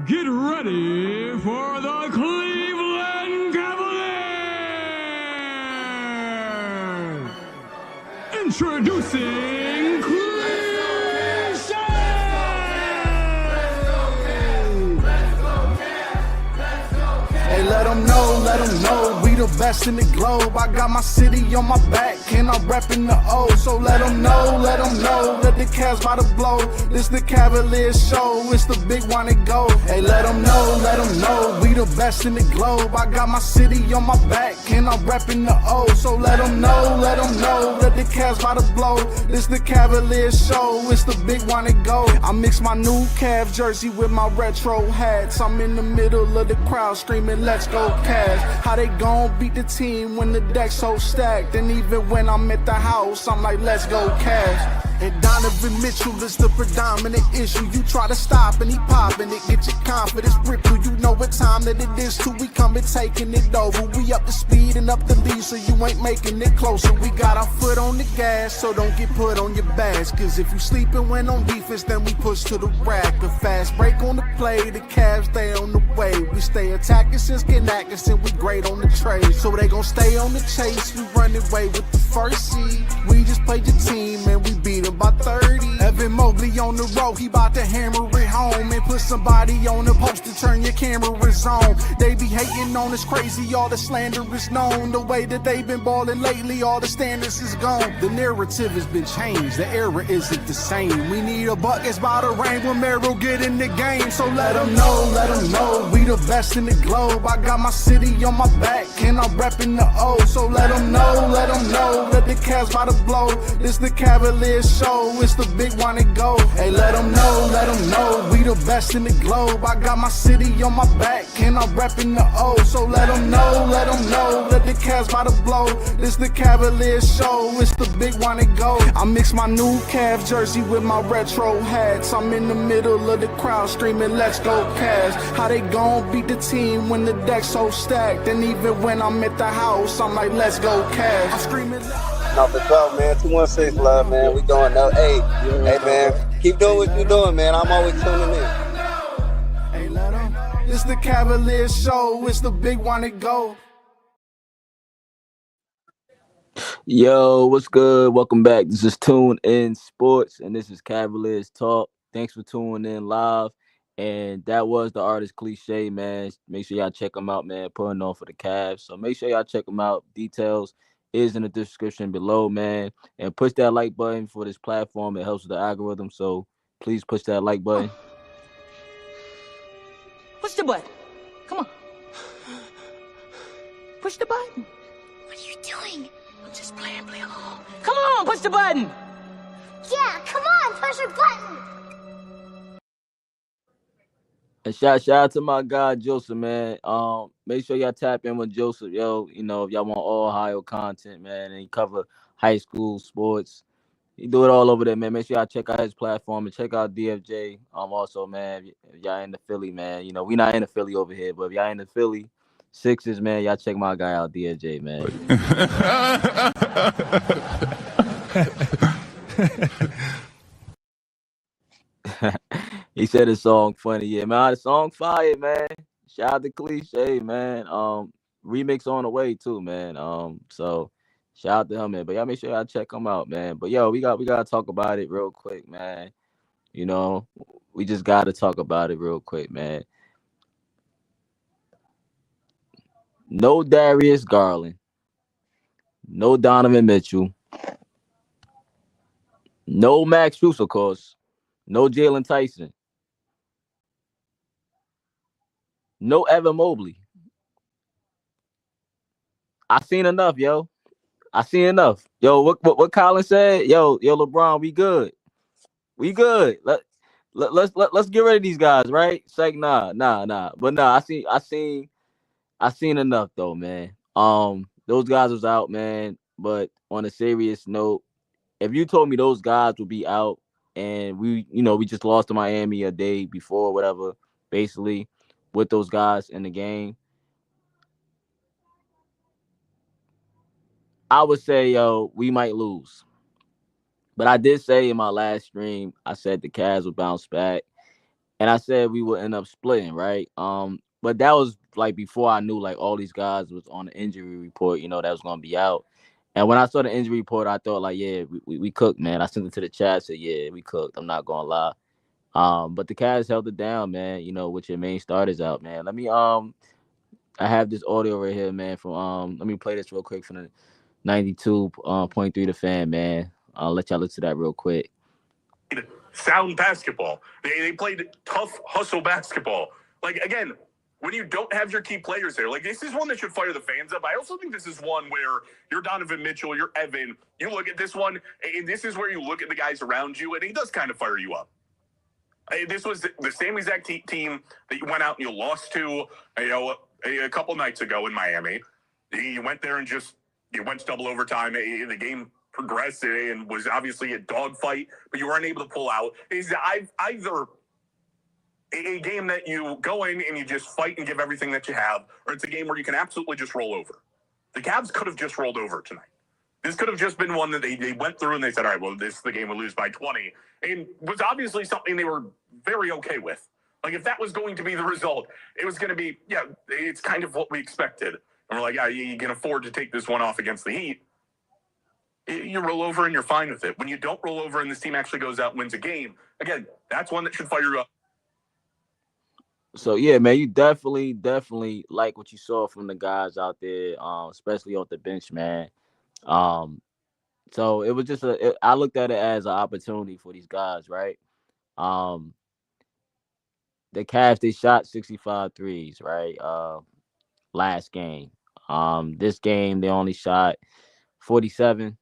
Get ready for the Cleveland Cavaliers! Introducing CLEchay! Hey, let them know, we the best in the globe. I got my city on my back, and I'm reppin' the O. So let them know, that the Cavs by the blow. This the Cavaliers show, it's the big one to go. Hey, let them know, we the best in the globe. I got my city on my back, and I'm reppin' the O. So let them know, that the Cavs by the blow. This the Cavaliers show, it's the big one to go. I mix my new Cavs jersey with my retro hats. I'm in the middle of the crowd screaming, let's go Cavs. How they gon' beat the team when the deck's so stacked? And even when I'm at the house, I'm like, let's go Cavs. And Donovan Mitchell is the predominant issue. You try to stop and he poppin' it, get your confidence ripped through. You know what time that it is too. We coming, taking it over. We up the speed and up the lead, so you ain't making it closer. We got our foot on the gas, so don't get put on your bags. Cause if you sleepin' when on defense, then we push to the rack. A fast break on the play, the Cavs stay on the way. We stay attacking since getting Atkinson, we great on the trade. So they gon' stay on the chase, we run away with the first seed. We just played your team and we beat them by 30. Evan Mobley on the road, he bout to hammer it home. And put somebody on the post to turn your cameras on. They be hating on us crazy, all the slander is known. The way that they been ballin' lately, all the standards is gone. The narrative has been changed, the era isn't the same. We need a buckets by the rain when Merill get in the game. So let them know, we the best in the globe. I got my city on my back, and I'm reppin' the O. So let them know, that the Cavs by the blow. This the Cavaliers show, it's the big one to go. Hey, let them know, we the best in the globe. I got my city on my back, and I'm reppin' the O. So let them know, that the Cavs by the blow. This the Cavaliers show, it's the big one to go. I mix my new Cavs jersey with my retro hats. I'm in the middle of the crowd screaming, let's go Cavs. How they gon' beat the team when the deck's so stacked? And even when I'm at the house, I'm like, let's go Cavs. I'm screaming. No, for sure, man. 216 love, man. We going up. Hey, man. Keep doing what you're doing, man. I'm always tuning in. Hey, let 'em. It's the Cavaliers show. It's the big one to go. Yo, what's good? Welcome back. This is Tune In Sports, and this is Cavaliers Talk. Thanks for tuning in live. And that was the artist CLEchay, man. Make sure y'all check him out, man. Putting on for the Cavs. So make sure y'all check him out. Details is in the description below, man. And push that like button for this platform. It helps with the algorithm. So please push that like button. Push the button. Come on. Push the button. What are you doing? I'm just playing, play along. Come on, push the button. Yeah, come on, push the button. And shout out to my guy Joseph, man. Make sure y'all tap in with Joseph, yo. You know, if y'all want all Ohio content, man, and he cover high school sports. He do it all over there, man. Make sure y'all check out his platform and check out DFJ. Also, man, if y'all in the Philly, man. You know, we not in the Philly over here, but if y'all in the Philly Sixers, man, y'all check my guy out, DFJ, man. He said the song funny. Yeah, man, the song fire, man. Shout out to CLEchay, man. Remix on the way too, man. So shout out to him, man. But y'all make sure y'all check him out, man. But yo, we gotta talk about it real quick, man. You know, we just gotta talk about it real quick, man. No Darius Garland. No Donovan Mitchell. No Max Strus, of course. No Jalen Tyson. No Evan Mobley. I seen enough, yo. I seen enough. Yo, what Colin said? Yo, LeBron, we good. We good. Let's get rid of these guys, right? It's like nah. But nah, I seen enough though, man. Those guys was out, man. But on a serious note, if you told me those guys would be out and we just lost to Miami a day before, whatever, basically, with those guys in the game, I would say, yo, we might lose. But I did say in my last stream, I said the Cavs would bounce back. and I said we would end up splitting, right? But that was like before I knew like all these guys was on the injury report, that was gonna be out. And when I saw the injury report, I thought like, yeah, we cooked, man. I sent it to the chat, said, yeah, we cooked. I'm not gonna lie. But the Cavs held it down, man. With your main starters out, man. I have this audio right here, man. From let me play this real quick from the 92.3 The Fan, man. I'll let y'all listen to that real quick. Sound basketball. They played tough hustle basketball. Like, again, when you don't have your key players there, like, this is one that should fire the fans up. I also think this is one where you're Donovan Mitchell, you're Evan. You look at this one, and this is where you look at the guys around you, and he does kind of fire you up. This was the same exact team that you went out and you lost to, a couple nights ago in Miami. You went there and you went to double overtime. The game progressed and was obviously a dogfight, but you weren't able to pull out. Is either a game that you go in and you just fight and give everything that you have, or it's a game where you can absolutely just roll over. The Cavs could have just rolled over tonight. This could have just been one that they went through and they said, all right, well, this is the game we lose by 20. And was obviously something they were very okay with. Like, if that was going to be the result, it was going to be, yeah, it's kind of what we expected. And we're like, yeah, you can afford to take this one off against the Heat. You roll over and you're fine with it. When you don't roll over and this team actually goes out and wins a game, again, that's one that should fire you up. So yeah, man, you definitely like what you saw from the guys out there, especially off the bench, man. So it was just I looked at it as an opportunity for these guys, right? Um, the Cavs, they shot 65 threes, right? Last game. This game they only shot 47.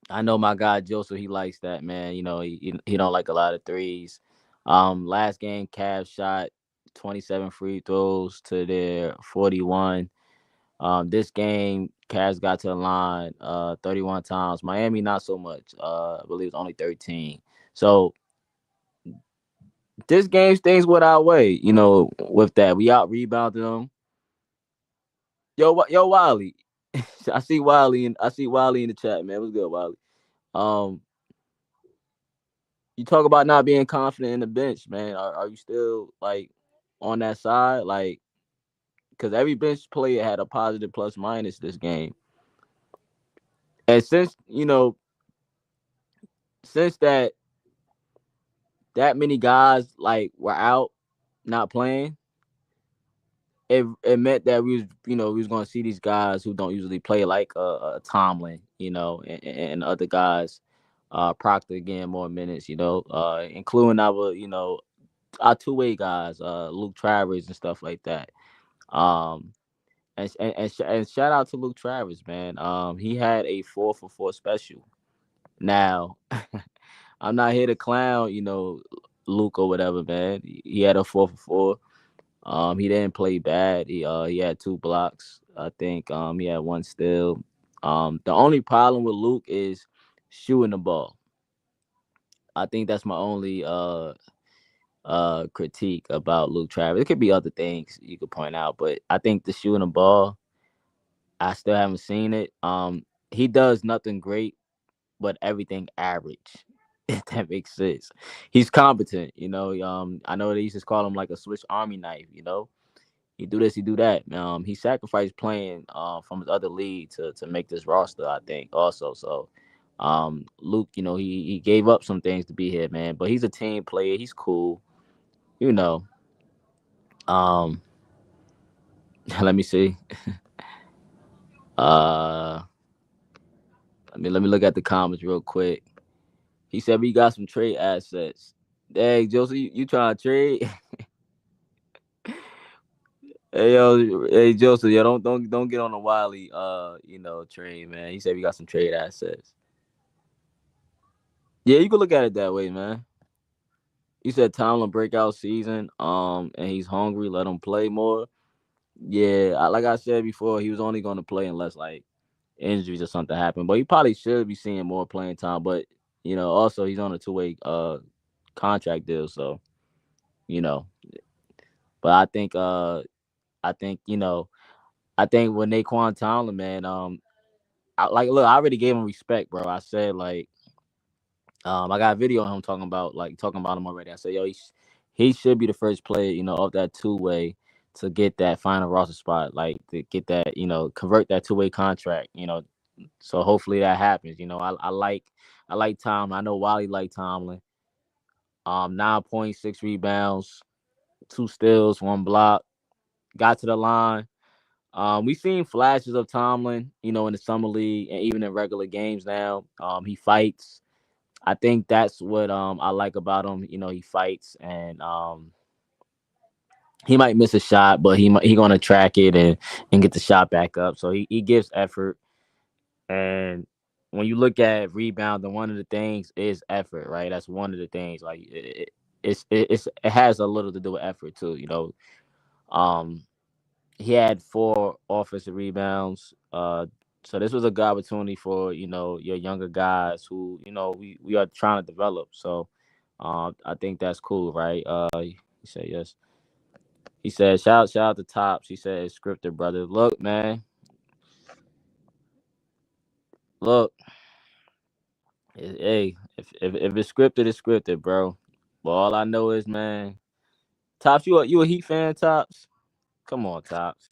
I know my guy Joseph, he likes that, man. He don't like a lot of threes. Last game, Cavs shot 27 free throws to their 41. This game, Cavs got to the line 31 times. Miami, not so much. I believe it's only 13. So this game things went our way, with that. We out rebounded them. Yo, Wiley. I see Wiley in the chat, man. What's good, Wiley? You talk about not being confident in the bench, man. Are you still like on that side? Like, because every bench player had a positive plus minus this game. And since that many guys like were out, not playing, it meant that we was going to see these guys who don't usually play, like Tomlin, and other guys, Proctor getting more minutes, including our two-way guys, Luke Travers and stuff like that. And shout out to Luke Travers, man. He had a 4-for-4 special. Now, I'm not here to clown, Luke or whatever, man. He had a 4-for-4. He didn't play bad. He had 2 blocks. I think he had 1 steal. The only problem with Luke is shooting the ball. I think that's my only critique about Luke Travers. It could be other things you could point out, but I think the shooting the ball, I still haven't seen it. He does nothing great, but everything average. If that makes sense. He's competent, I know they used to call him like a Swiss Army knife, He do this, he do that. He sacrificed playing from his other league to make this roster, I think, also. So Luke, he gave up some things to be here, man. But he's a team player, he's cool, let me see. Let me look at the comments real quick. He said we got some trade assets. Hey, Joseph, you trying to trade? Hey Joseph, don't get on the Wiley trade, man. He said we got some trade assets. Yeah, you can look at it that way, man. He said Tomlin breakout season, and he's hungry. Let him play more. Yeah, like I said before, he was only going to play unless like injuries or something happen. But he probably should be seeing more playing time. But also he's on a 2-way contract deal, so But I think when Naquan Tomlin, man, I already gave him respect, bro. I said like, I got a video of him talking about him already. I said, yo, he should be the first player, off that two-way to get that final roster spot, like to get that, convert that two-way contract. So hopefully that happens. I like Tomlin. I know Wally like Tomlin. 9.6 rebounds, 2 steals, 1 block. Got to the line. We've seen flashes of Tomlin, in the summer league and even in regular games now. He fights. I think that's what I like about him. He fights, and he might miss a shot, but he gonna track it and get the shot back up. So he gives effort. And when you look at rebounding, one of the things is effort, right? That's one of the things. Like it has a little to do with effort too. Um, he had 4 offensive rebounds. So this was a good opportunity for your younger guys who we are trying to develop. So I think that's cool, right? He said yes. He said shout out to Tops. He said it's scripted, brother. Look, man. Look. Hey, if it's scripted, it's scripted, bro. But all I know is, man, Tops, you a Heat fan, Tops? Come on, Tops.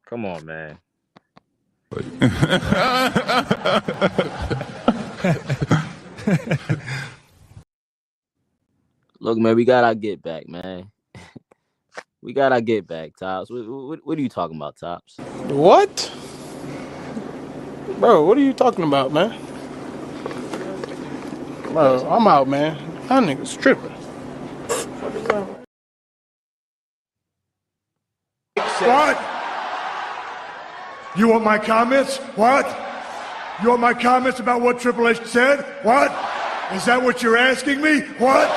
Come on, man. Look, man, we got our get back, man. We got our get back, Tops. What are you talking about, Tops? What? Bro, what are you talking about, man? Bro, I'm out, man. That nigga's tripping. What? You want my comments? What? You want my comments about what Triple H said? What? Is that what you're asking me? What?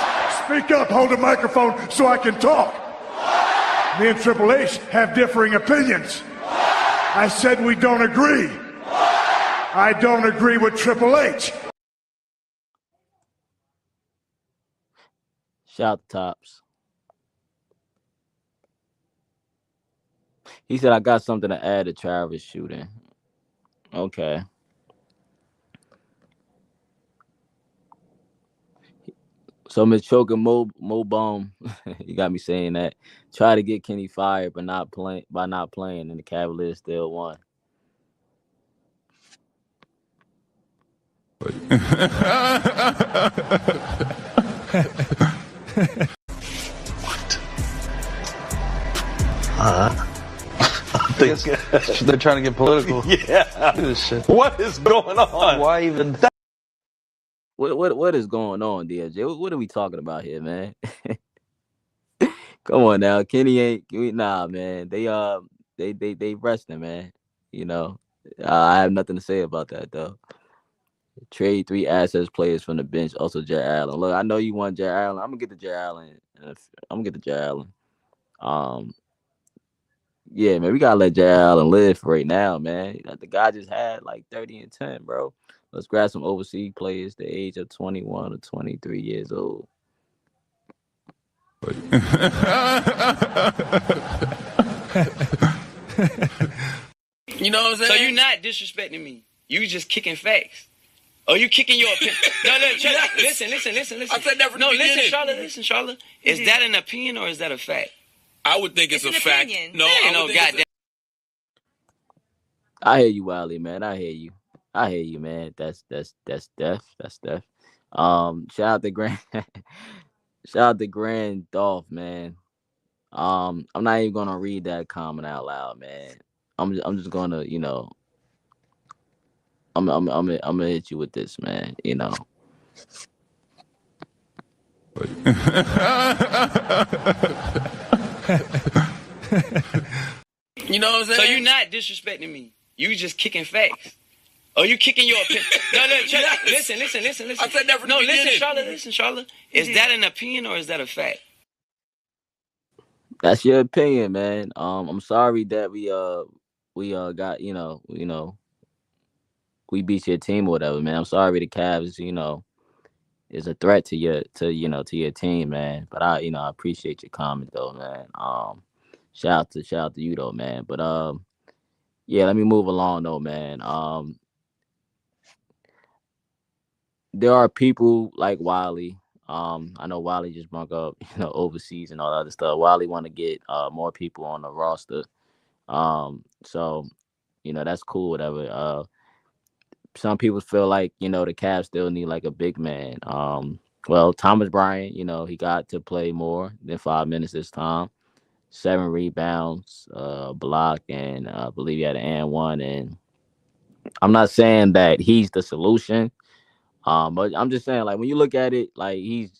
Speak up, hold the microphone so I can talk. Me and Triple H have differing opinions. I said we don't agree. I don't agree with Triple H. Shout Tops. He said I got something to add to Travis shooting. Okay. So Miss Choker Mo Bum, you got me saying that. Try to get Kenny fired, but not playing, and the Cavaliers still won. I think they're trying to get political. Yeah. This shit. What is going on? Why even? What is going on, DJ? What are we talking about here, man? Come on now, Kenny ain't. Nah, man. They resting, man. I have nothing to say about that though. Trade 3 assets players from the bench. Also, Jarrett Allen. Look, I know you want Jarrett Allen. I'm gonna get the Jarrett Allen. Yeah, man, we gotta let Jarrett Allen live for right now, man. The guy just had like 30 and 10, bro. Let's grab some overseas players the age of 21 or 23 years old. You know what I'm saying? So you're not disrespecting me. You just kicking facts. Oh, you kicking your opinion? No, listen. I said that from the beginning. Listen, Charlotte. Is that an opinion or is that a fact? I would think it's a fact. Opinion. No, goddamn. I hear you, Wiley, man. I hear you, man. That's Steph. Shout out to Grand Dolph, man. I'm not even gonna read that comment out loud, man. I'm just gonna, I'm gonna hit you with this, man. You know what I'm saying? So you're not disrespecting me. You just kicking facts. Oh, you kicking your opinion? No, listen. I said that from the beginning. Listen, Charlotte. Is that an opinion or is that a fact? That's your opinion, man. I'm sorry that we got we beat your team or whatever, man. I'm sorry the Cavs, is a threat to your team, man. But I appreciate your comment though, man. Shout out to you though, man. But yeah, let me move along though, man. There are people like Wiley I know Wiley just brought up, overseas and all that other stuff. Wiley want to get more people on the roster. So that's cool, whatever. Some people feel like, the Cavs still need like a big man. Well, Thomas Bryant, he got to play more than 5 minutes this time. 7 rebounds, block, and I believe he had an and one. And I'm not saying that he's the solution. But I'm just saying, like, when you look at it, like he's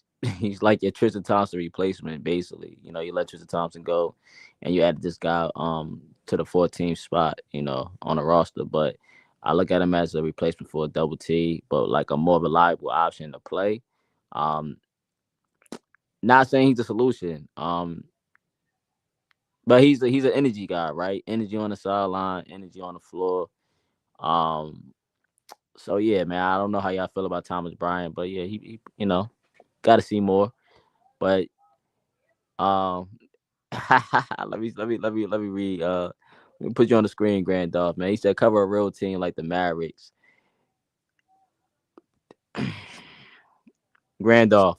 like your Tristan Thompson replacement, basically. You let Tristan Thompson go, and you add this guy to the 14th spot, on the roster. But I look at him as a replacement for a double T, but like a more reliable option to play. Um, Not saying he's the solution. But he's an energy guy, right? Energy on the sideline, energy on the floor. Um, so yeah, man, I don't know how y'all feel about Thomas Bryant, but yeah, he got to see more. But um, let me read. Let me put you on the screen, Grandoff, man. He said cover a real team like the Mavericks. Grandoff,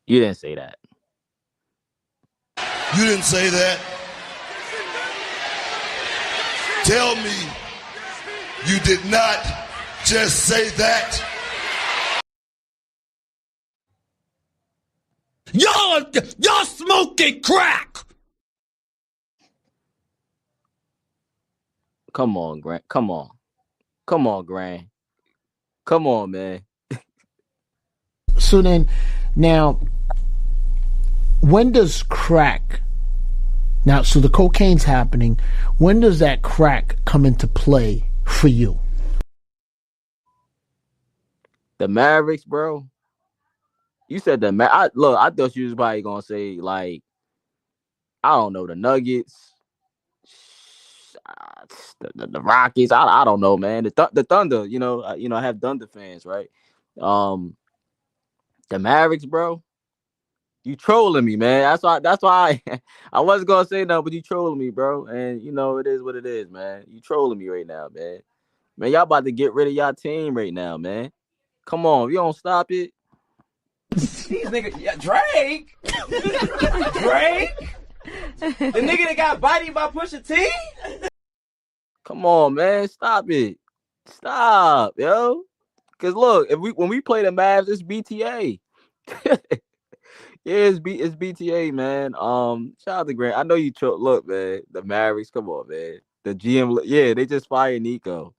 you didn't say that. You didn't say that. Tell me you did not just say that. Y'all smoking crack. Come on, Grant. Come on, Grant. Come on, man. So then, now, when does crack? Now, so the cocaine's happening. When does that crack come into play for you? The Mavericks, bro. You said the I thought you was probably gonna say, like, I don't know, the Nuggets, the Rockets. I don't know, man. The Thunder. I have Thunder fans, right? The Mavericks, bro. You trolling me, man. That's why I wasn't gonna say nothing, but you trolling me, bro. And it is what it is, man. You trolling me right now, man. Man, y'all about to get rid of y'all team right now, man. Come on, if you don't stop it. These niggas, yeah, Drake, the nigga that got bodied by Pusha T. Come on, man, stop it, stop, yo. Cause look, when we play the Mavs, it's BTA. Yeah, it's BTA, man. Shout out to Grant. I know you look, man. The Mavericks, come on, man. The GM, yeah, they just fired Nico.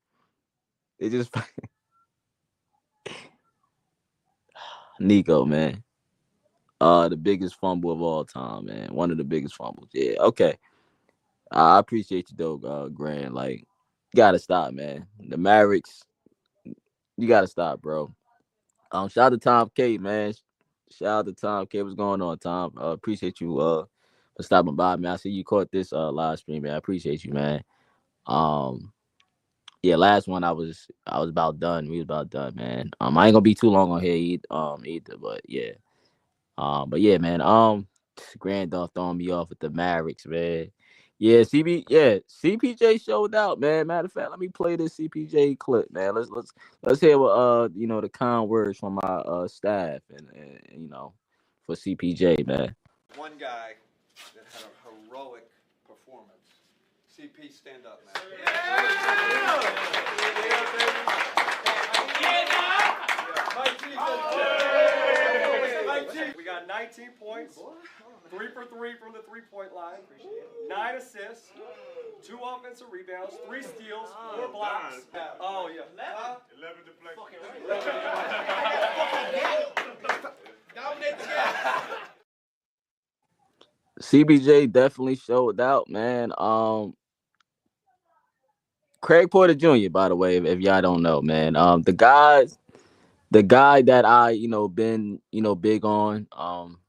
They just Nico, man. The biggest fumble of all time, man. One of the biggest fumbles. Yeah, okay. I appreciate you though, Grant. Like, you gotta stop, man. The Mavericks, you gotta stop, bro. Shout out to Tom K, man. Shout out to Tom K. What's going on, Tom? Appreciate you for stopping by, man. I see you caught this live stream, man. I appreciate you, man. Yeah, last one I was about done. We was about done, man. I ain't gonna be too long on here either, but yeah. But yeah, man. Grandoff throwing me off with the Mavericks, man. Yeah, CPJ showed out, man. Matter of fact, let me play this CPJ clip, man. Let's hear what the kind words from my staff and for CPJ, man. One guy that had a heroic performance. CP, stand up, man. We got 19 points, 3 for 3 from the three-point line, 9 assists, 2 offensive rebounds, 3 steals, 4 blocks. Oh, yeah. 11 deflections. Dominate the game. CBJ definitely showed out, man. Craig Porter Jr., by the way, if y'all don't know, man. The guy that I, been, big on.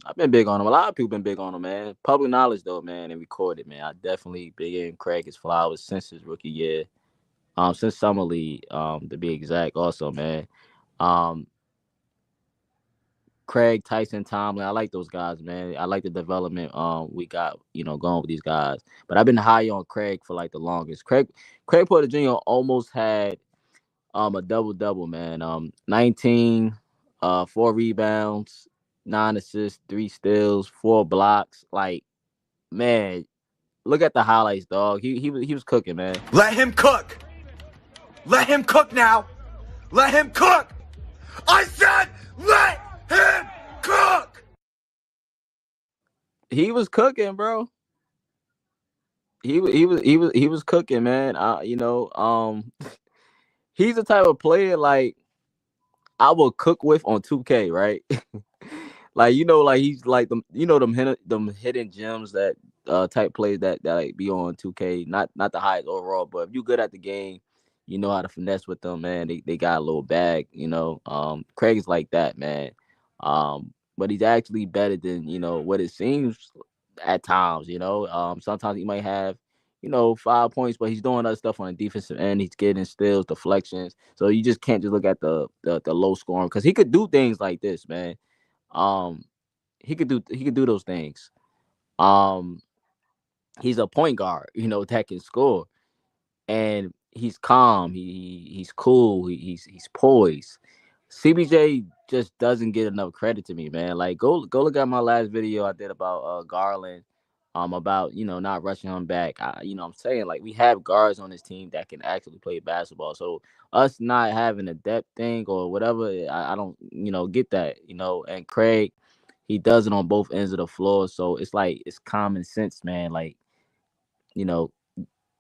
I've been big on him. A lot of people been big on him, man. Public knowledge though, man, and recorded, man. I definitely big in Craig his flowers since his rookie year. Since Summer League, to be exact, also, man. Craig, Tyson, Tomlin, I like those guys, man. I like the development we got, going with these guys. But I've been high on Craig for like the longest. Craig Porter Jr. almost had A double-double, man. 19, 4 rebounds, 9 assists, 3 steals, 4 blocks. Like, man, look at the highlights, dog. He was cooking, man. Let him cook. Let him cook now. Let him cook. I said let him cook. He was cooking, bro. He was cooking, man. He's the type of player like I will cook with on 2K, right? Like like he's like them hidden gems that type plays that like be on 2K. Not the highest overall, but if you good at the game, you know how to finesse with them, man. They got a little bag, Craig is like that, man. But he's actually better than what it seems at times. Sometimes he might have 5 points, but he's doing other stuff on the defensive end. He's getting steals, deflections. So you just can't just look at the low scoring because he could do things like this, man. Um, he could do those things. Um, he's a point guard, that can score, and he's calm. He's cool. He's poised. CBJ just doesn't get enough credit to me, man. Like go look at my last video I did about Garland, about not rushing him back. I'm saying like we have guards on this team that can actually play basketball. So us not having a depth thing or whatever, I don't get that. And Craig, he does it on both ends of the floor. So it's like it's common sense, man. Like you know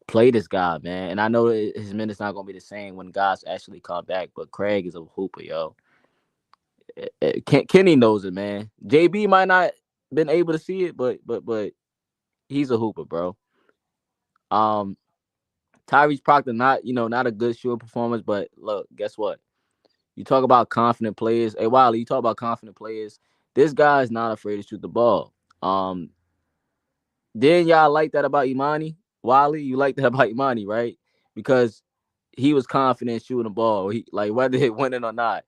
play this guy, man. And I know that his minutes not gonna be the same when guys actually come back, but Craig is a hooper, yo. Kenny knows it, man. JB might not been able to see it, but he's a hooper, bro. Um, Tyrese Proctor not a good shooting performance, but look, guess what? You talk about confident players. Hey, Wiley, you talk about confident players. This guy is not afraid to shoot the ball. Then y'all like that about Imani? Wiley, you like that about Imani, right? Because he was confident shooting the ball. He like whether it went in or not,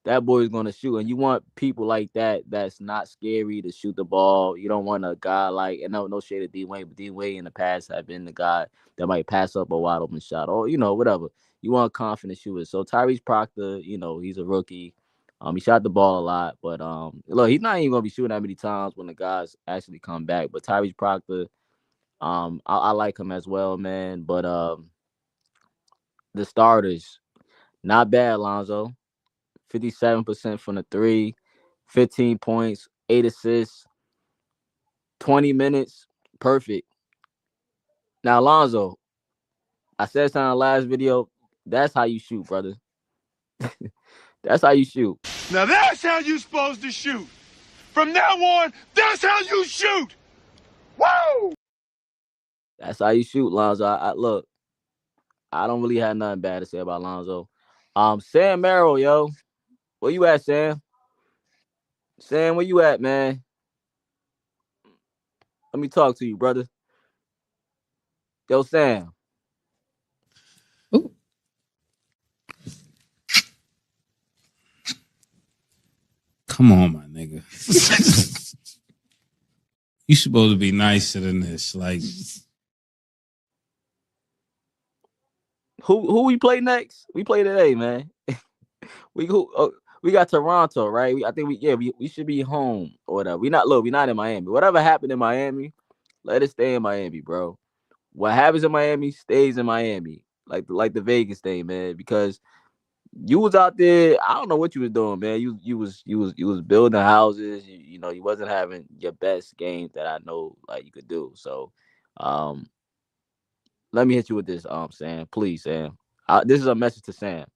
that boy's gonna shoot. And you want people like that that's not scary to shoot the ball. You don't want a guy like, and no shade of D Wade, but D Wade in the past have been the guy that might pass up a wide open shot or whatever. You want confident shooters. So Tyrese Proctor, he's a rookie. He shot the ball a lot, but look, he's not even gonna be shooting that many times when the guys actually come back. But Tyrese Proctor, I like him as well, man. But the starters, not bad, Lonzo. 57% from the 3, 15 points, 8 assists, 20 minutes, perfect. Now, Lonzo, I said something in the last video. That's how you shoot, brother. That's how you shoot. Now that's how you supposed to shoot. From now on, that's how you shoot. Woo! That's how you shoot, Lonzo. Look, I don't really have nothing bad to say about Lonzo. Sam Merrill, yo. Where you at, Sam? Sam, where you at, man? Let me talk to you, brother. Yo, Sam. Ooh. Come on, my nigga. You supposed to be nicer than this. Like, who we play next? We play today, man. We got Toronto, right? I think we should be home or whatever. We're not in Miami. Whatever happened in Miami, let it stay in Miami, bro. What happens in Miami stays in Miami, like the Vegas thing, man. Because you was out there, I don't know what you was doing, man. You was building houses. You wasn't having your best game that I know like you could do. So, let me hit you with this, Sam. Please, Sam. This is a message to Sam.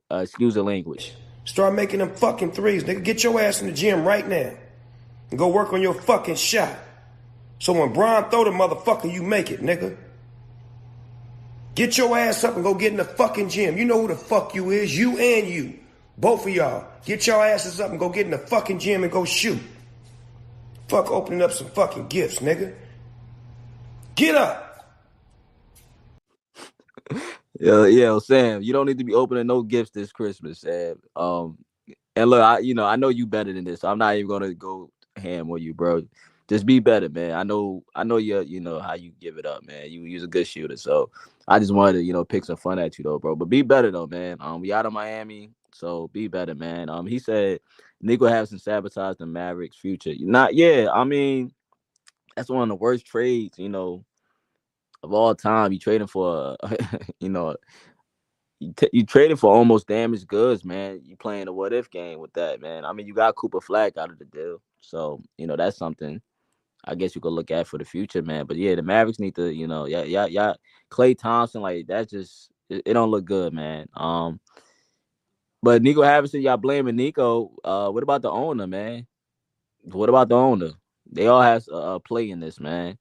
Excuse the language. Start making them fucking threes, nigga. Get your ass in the gym right now and go work on your fucking shot. So when Bron throw the motherfucker, you make it, nigga. Get your ass up and go get in the fucking gym. You know who the fuck you is, you and you. Both of y'all. Get your asses up and go get in the fucking gym and go shoot. Fuck opening up some fucking gifts, nigga. Get up. Yeah, Sam, you don't need to be opening no gifts this Christmas, Sam. And look, I know you better than this, so I'm not even gonna go ham on you, bro. Just be better, man. I know you know how you give it up, man. You's a good shooter, so I just wanted to, pick some fun at you though, bro. But be better though, man. We out of Miami, so be better, man. He said Nico Harrison sabotaged the Mavericks' future. Not, yeah. I mean, that's one of the worst trades, of all time. You trading for, you traded for almost damaged goods, man. You playing a what if game with that, man. I mean, you got Cooper Flag out of the deal, so that's something I guess you could look at for the future, man. But yeah, the Mavericks need to, yeah, Klay Thompson, like that just it don't look good, man. But Nico Harrison, y'all blaming Nico. What about the owner, man? What about the owner? They all have a play in this, man.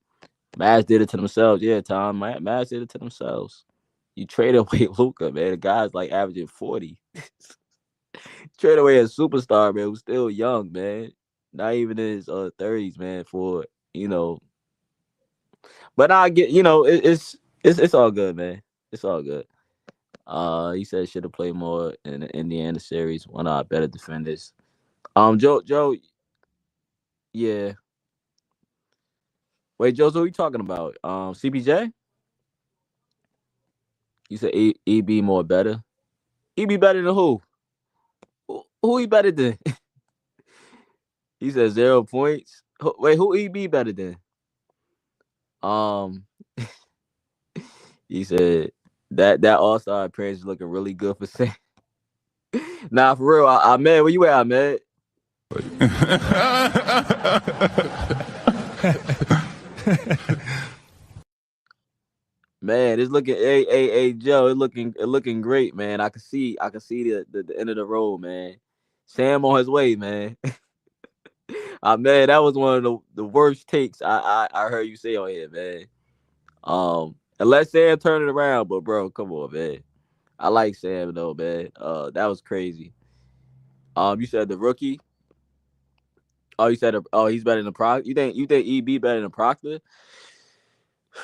Mavs did it to themselves. Yeah, Tom. Mavs did it to themselves. You trade away Luka, man. The guy's like averaging 40. Trade away a superstar, man, who's still young, man. Not even in his 30s, man. For but I get, it's all good, man. It's all good. He said should have played more in the Indiana series. One of our better defenders. Joe, yeah. Wait, Joe, who are you talking about? CPJ? You said EB more better. EB better than who? Who he better than? He said 0 points. Wait, who EB better than? He said that All-Star appearance is looking really good for Sam. Nah, for real. Ahmed, where you at, Ahmed? Man, it's looking. Hey, Joe, it's looking great, man. I can see the end of the road, man. Sam on his way, man. Man, that was one of the worst takes I heard you say on here, man. Unless Sam turn it around, but bro, come on, man. I like Sam though, man. That was crazy. You said the rookie. Oh, you said he's better than Proctor. You think EB better than Proctor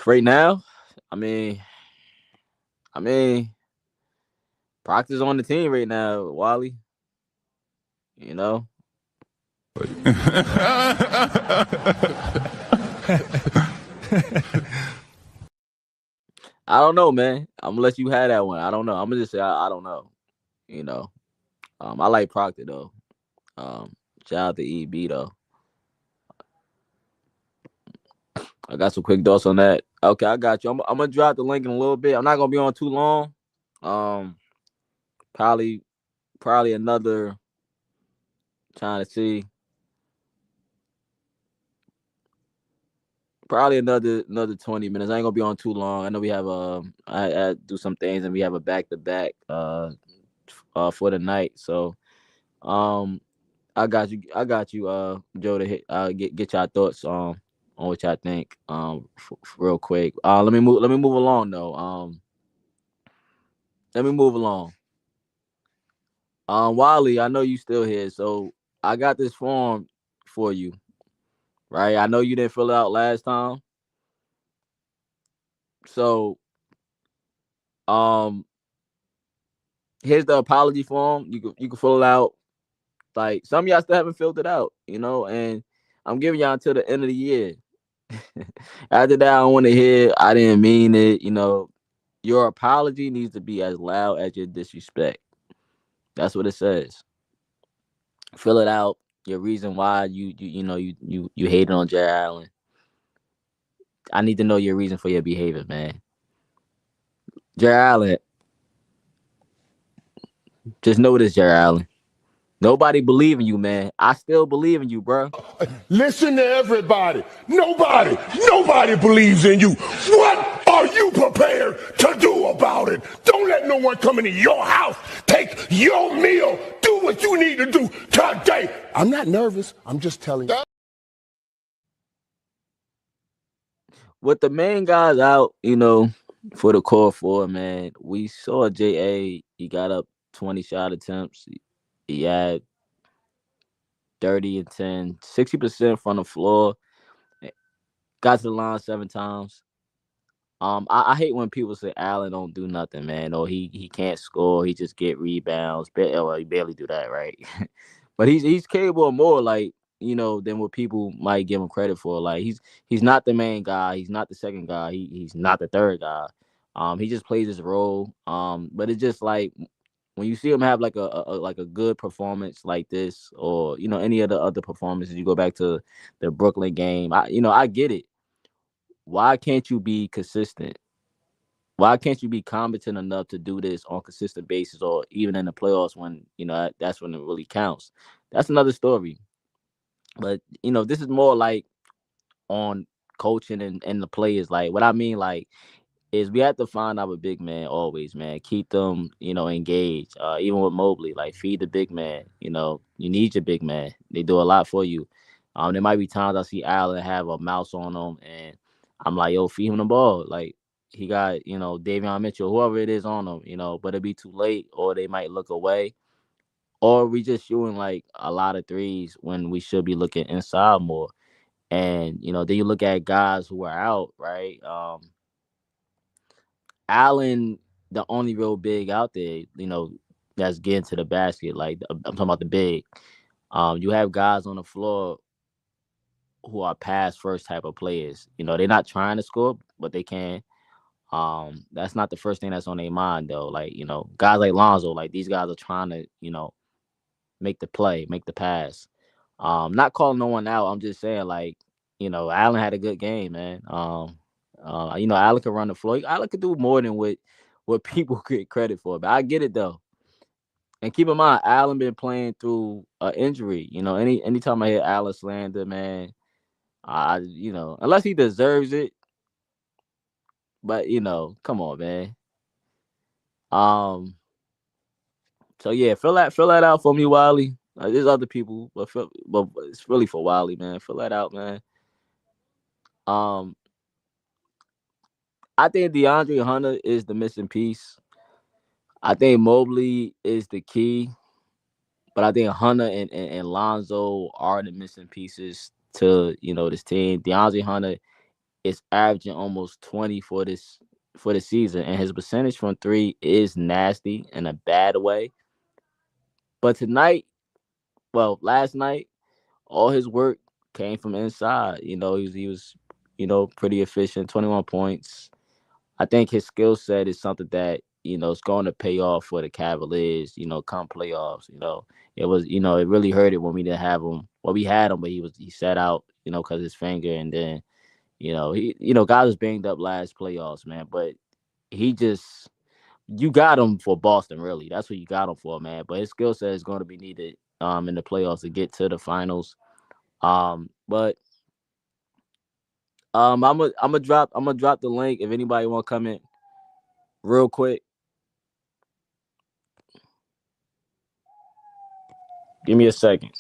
right now? I mean, Proctor's on the team right now, Wally. I don't know, man. I'm gonna let you have that one. I don't know. I'm gonna just say I don't know. I like Proctor though. Shout out to EB though. I got some quick thoughts on that. Okay, I got you. I'm gonna drop the link in a little bit. I'm not gonna be on too long. Probably another. Trying to see. Probably another 20 minutes. I ain't gonna be on too long. I know we have I do some things and we have a back-to-back for the night. So I got you Joe, to hit get y'all thoughts on what y'all think real quick. Let me move along though. Let me move along. Wally, I know you still here, so I got this form for you. Right? I know you didn't fill it out last time. So here's the apology form. You can fill it out. Like some of y'all still haven't filled it out, and I'm giving y'all until the end of the year. After that, I want to hear I didn't mean it. Your apology needs to be as loud as your disrespect. That's what it says. Fill it out. Your reason why you hated on Jarrett Allen. I need to know your reason for your behavior, man. Jarrett Allen. Just know this, Jarrett Allen. Nobody believe in you, man. I still believe in you, bro. Listen to everybody. Nobody believes in you. What are you prepared to do about it? Don't let no one come into your house, take your meal, do what you need to do today. I'm not nervous. I'm just telling you. With the main guys out, for the core four, man, we saw J.A. He got up 20 shot attempts. He had 30 and 10, 60% from the floor. Got to the line 7 times. I hate when people say Allen don't do nothing, man, or he can't score. He just get rebounds. Well, he barely do that, right? But he's capable of more. Like than what people might give him credit for. Like he's not the main guy. He's not the second guy. He's not the third guy. He just plays his role. But it's just like when you see him have like a good performance like this, or any of the other performances, you go back to the Brooklyn game. I get it. Why can't you be consistent? Why can't you be competent enough to do this on a consistent basis, or even in the playoffs when that's when it really counts? That's another story. But this is more like on coaching and the players. Like what I mean, like is we have to find our big man always, man. Keep them, engaged. Even with Mobley, like feed the big man. You need your big man. They do a lot for you. There might be times I see Allen have a mouse on him, and I'm like, yo, feed him the ball. Like he got, Davion Mitchell, whoever it is on him, but it'd be too late, or they might look away, or we just shooting like a lot of threes when we should be looking inside more. And then you look at guys who are out, right? Allen, the only real big out there, that's getting to the basket. Like I'm talking about the big. You have guys on the floor who are pass first type of players. They're not trying to score, but they can. That's not the first thing that's on their mind though. Like, guys like Lonzo, like these guys are trying to, make the play, make the pass. Not calling no one out. I'm just saying, like, Allen had a good game, man. Allen could run the floor. Allen could do more than what people get credit for. But I get it though. And keep in mind, Allen been playing through an injury. Anytime I hear Allen slander, man, unless he deserves it. But come on, man. So yeah, fill that out for me, Wiley. There's other people, but it's really for Wiley, man. Fill that out, man. I think DeAndre Hunter is the missing piece. I think Mobley is the key, but I think Hunter and Lonzo are the missing pieces to this team. DeAndre Hunter is averaging almost 20 for the season, and his percentage from three is nasty in a bad way. But last night, all his work came from inside. He was pretty efficient, 21 points. I think his skill set is something that, is going to pay off for the Cavaliers, come playoffs. It was, it really hurt it when we didn't have him. Well, we had him, but he sat out, because of his finger. And then, guys was banged up last playoffs, man. But you got him for Boston, really. That's what you got him for, man. But his skill set is going to be needed in the playoffs to get to the finals. But I'm gonna drop the link if anybody want to come in real quick. Give me a second.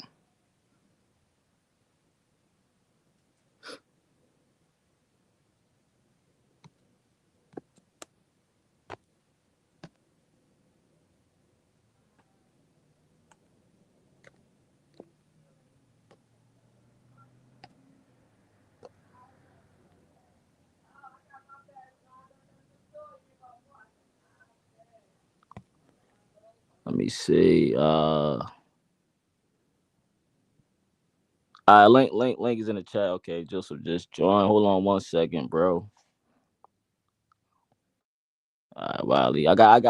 Let me see. Link is in the chat. Okay, Joseph just joined. Hold on 1 second, bro. All right, Wiley. I got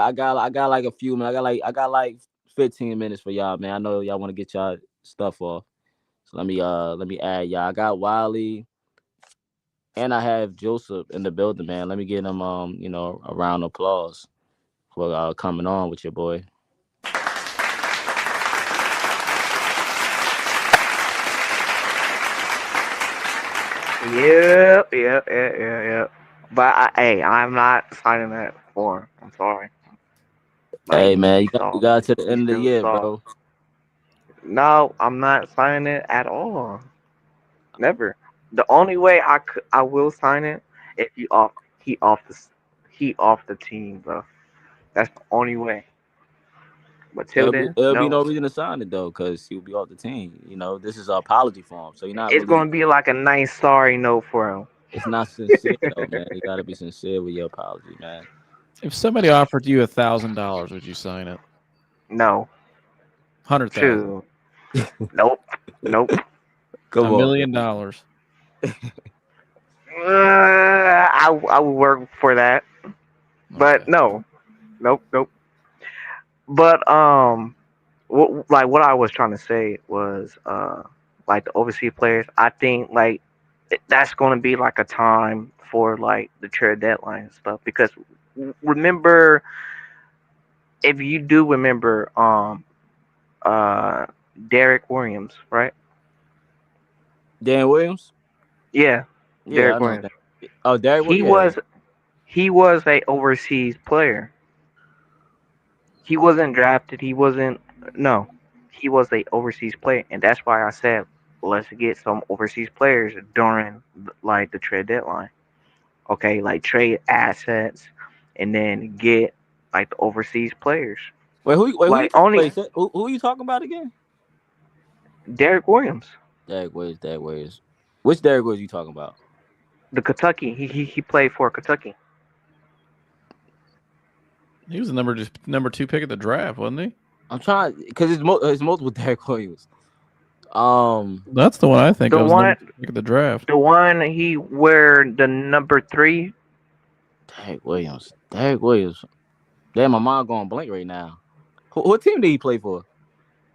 like a few minutes. I got like 15 minutes for y'all, man. I know y'all want to get y'all stuff off. So let me add y'all. I got Wiley and I have Joseph in the building, man. Let me get him a round of applause for coming on with your boy. Yep. But I'm not signing that for. I'm sorry. Hey man, you got to the end of the year, bro. No, I'm not signing it at all. Never. The only way I will sign it if he off the team, bro. That's the only way. But till then, It'll no. be no reason to sign it though, because he'll be off the team. This is an apology for him, so you're not. It's gonna be like a nice sorry note for him. It's not sincere though, man. You gotta be sincere with your apology, man. If somebody offered you $1,000, would you sign it? No. 100,000. Nope. Come $1 on, million. I would work for that, but no, nope. But what I was trying to say was like the overseas players. I think like that's going to be like a time for like the trade deadline and stuff because remember if you do remember uh Derek Williams, right? Dan Williams. Yeah, Yeah, I Derek know Williams. that. Oh, Derek. He Yeah. was he was a overseas player. He wasn't drafted. He wasn't. No, he was a overseas player, and that's why I said let's get some overseas players during like the trade deadline. Okay, like trade assets, and then get like the overseas players. Wait, who you Like only who you talking about again? Derek Williams, Derek Williams. Derek Williams. Which Derek Williams you talking about? the Kentucky. He played for Kentucky. He was the number 2 pick of the draft, wasn't he? I'm trying because it's multiple Derek Williams. That's the one I think The of was one, number 2 pick of the draft. the one he were the number 3. Derek Williams. Derek Williams. Damn, my mind going blank right now. What team did he play for?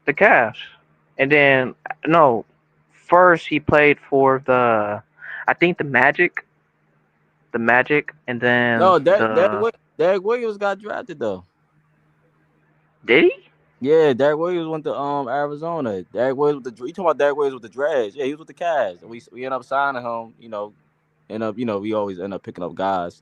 The Cavs. And then no, first he played for I think the Magic, and then No, the Derek Williams got drafted though. did he? Yeah, Derek Williams went to Arizona. Derek Williams with the you talking about Derek Williams with the Dreads? Yeah, he was with the Cavs. And we ended up signing him. We always end up picking up guys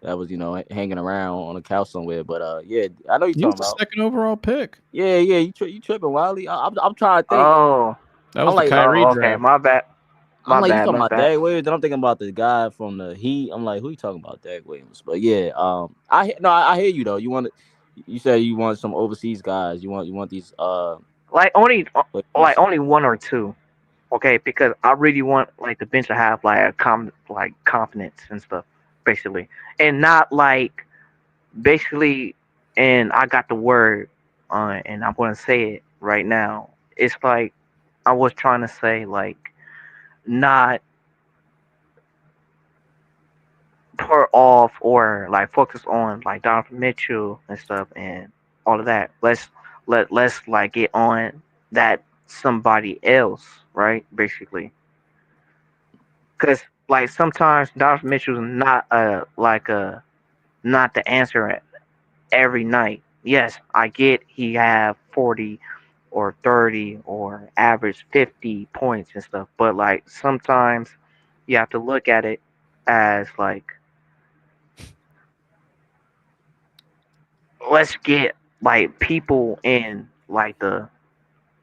that was hanging around on a couch somewhere. But yeah, I know you're He was talking the about. second overall pick. Yeah, you tripping, Wiley. I'm trying to think. Oh, That was I'm the like, Kyrie okay. draft. My bad. I'm My like, you bad. talking My about bad. Derek Williams? Then I'm thinking about the guy from the Heat. I'm like, who you talking about, Derek Williams? But yeah, I hear you though. You said you want some overseas guys. You want these Like players. only one or two. Okay, because I really want like the bench to have like like confidence and stuff, basically, and not like basically. And I got the word, and I'm gonna say it right now. It's like I was trying to say like not pour off or like focus on like Donovan Mitchell and stuff and all of that. Let's like get on that somebody else, right? Basically, because like sometimes Donovan Mitchell's not not the answer every night. Yes, I get he have 40 or 30 or average 50 points and stuff, but like sometimes you have to look at it as like let's get like people in like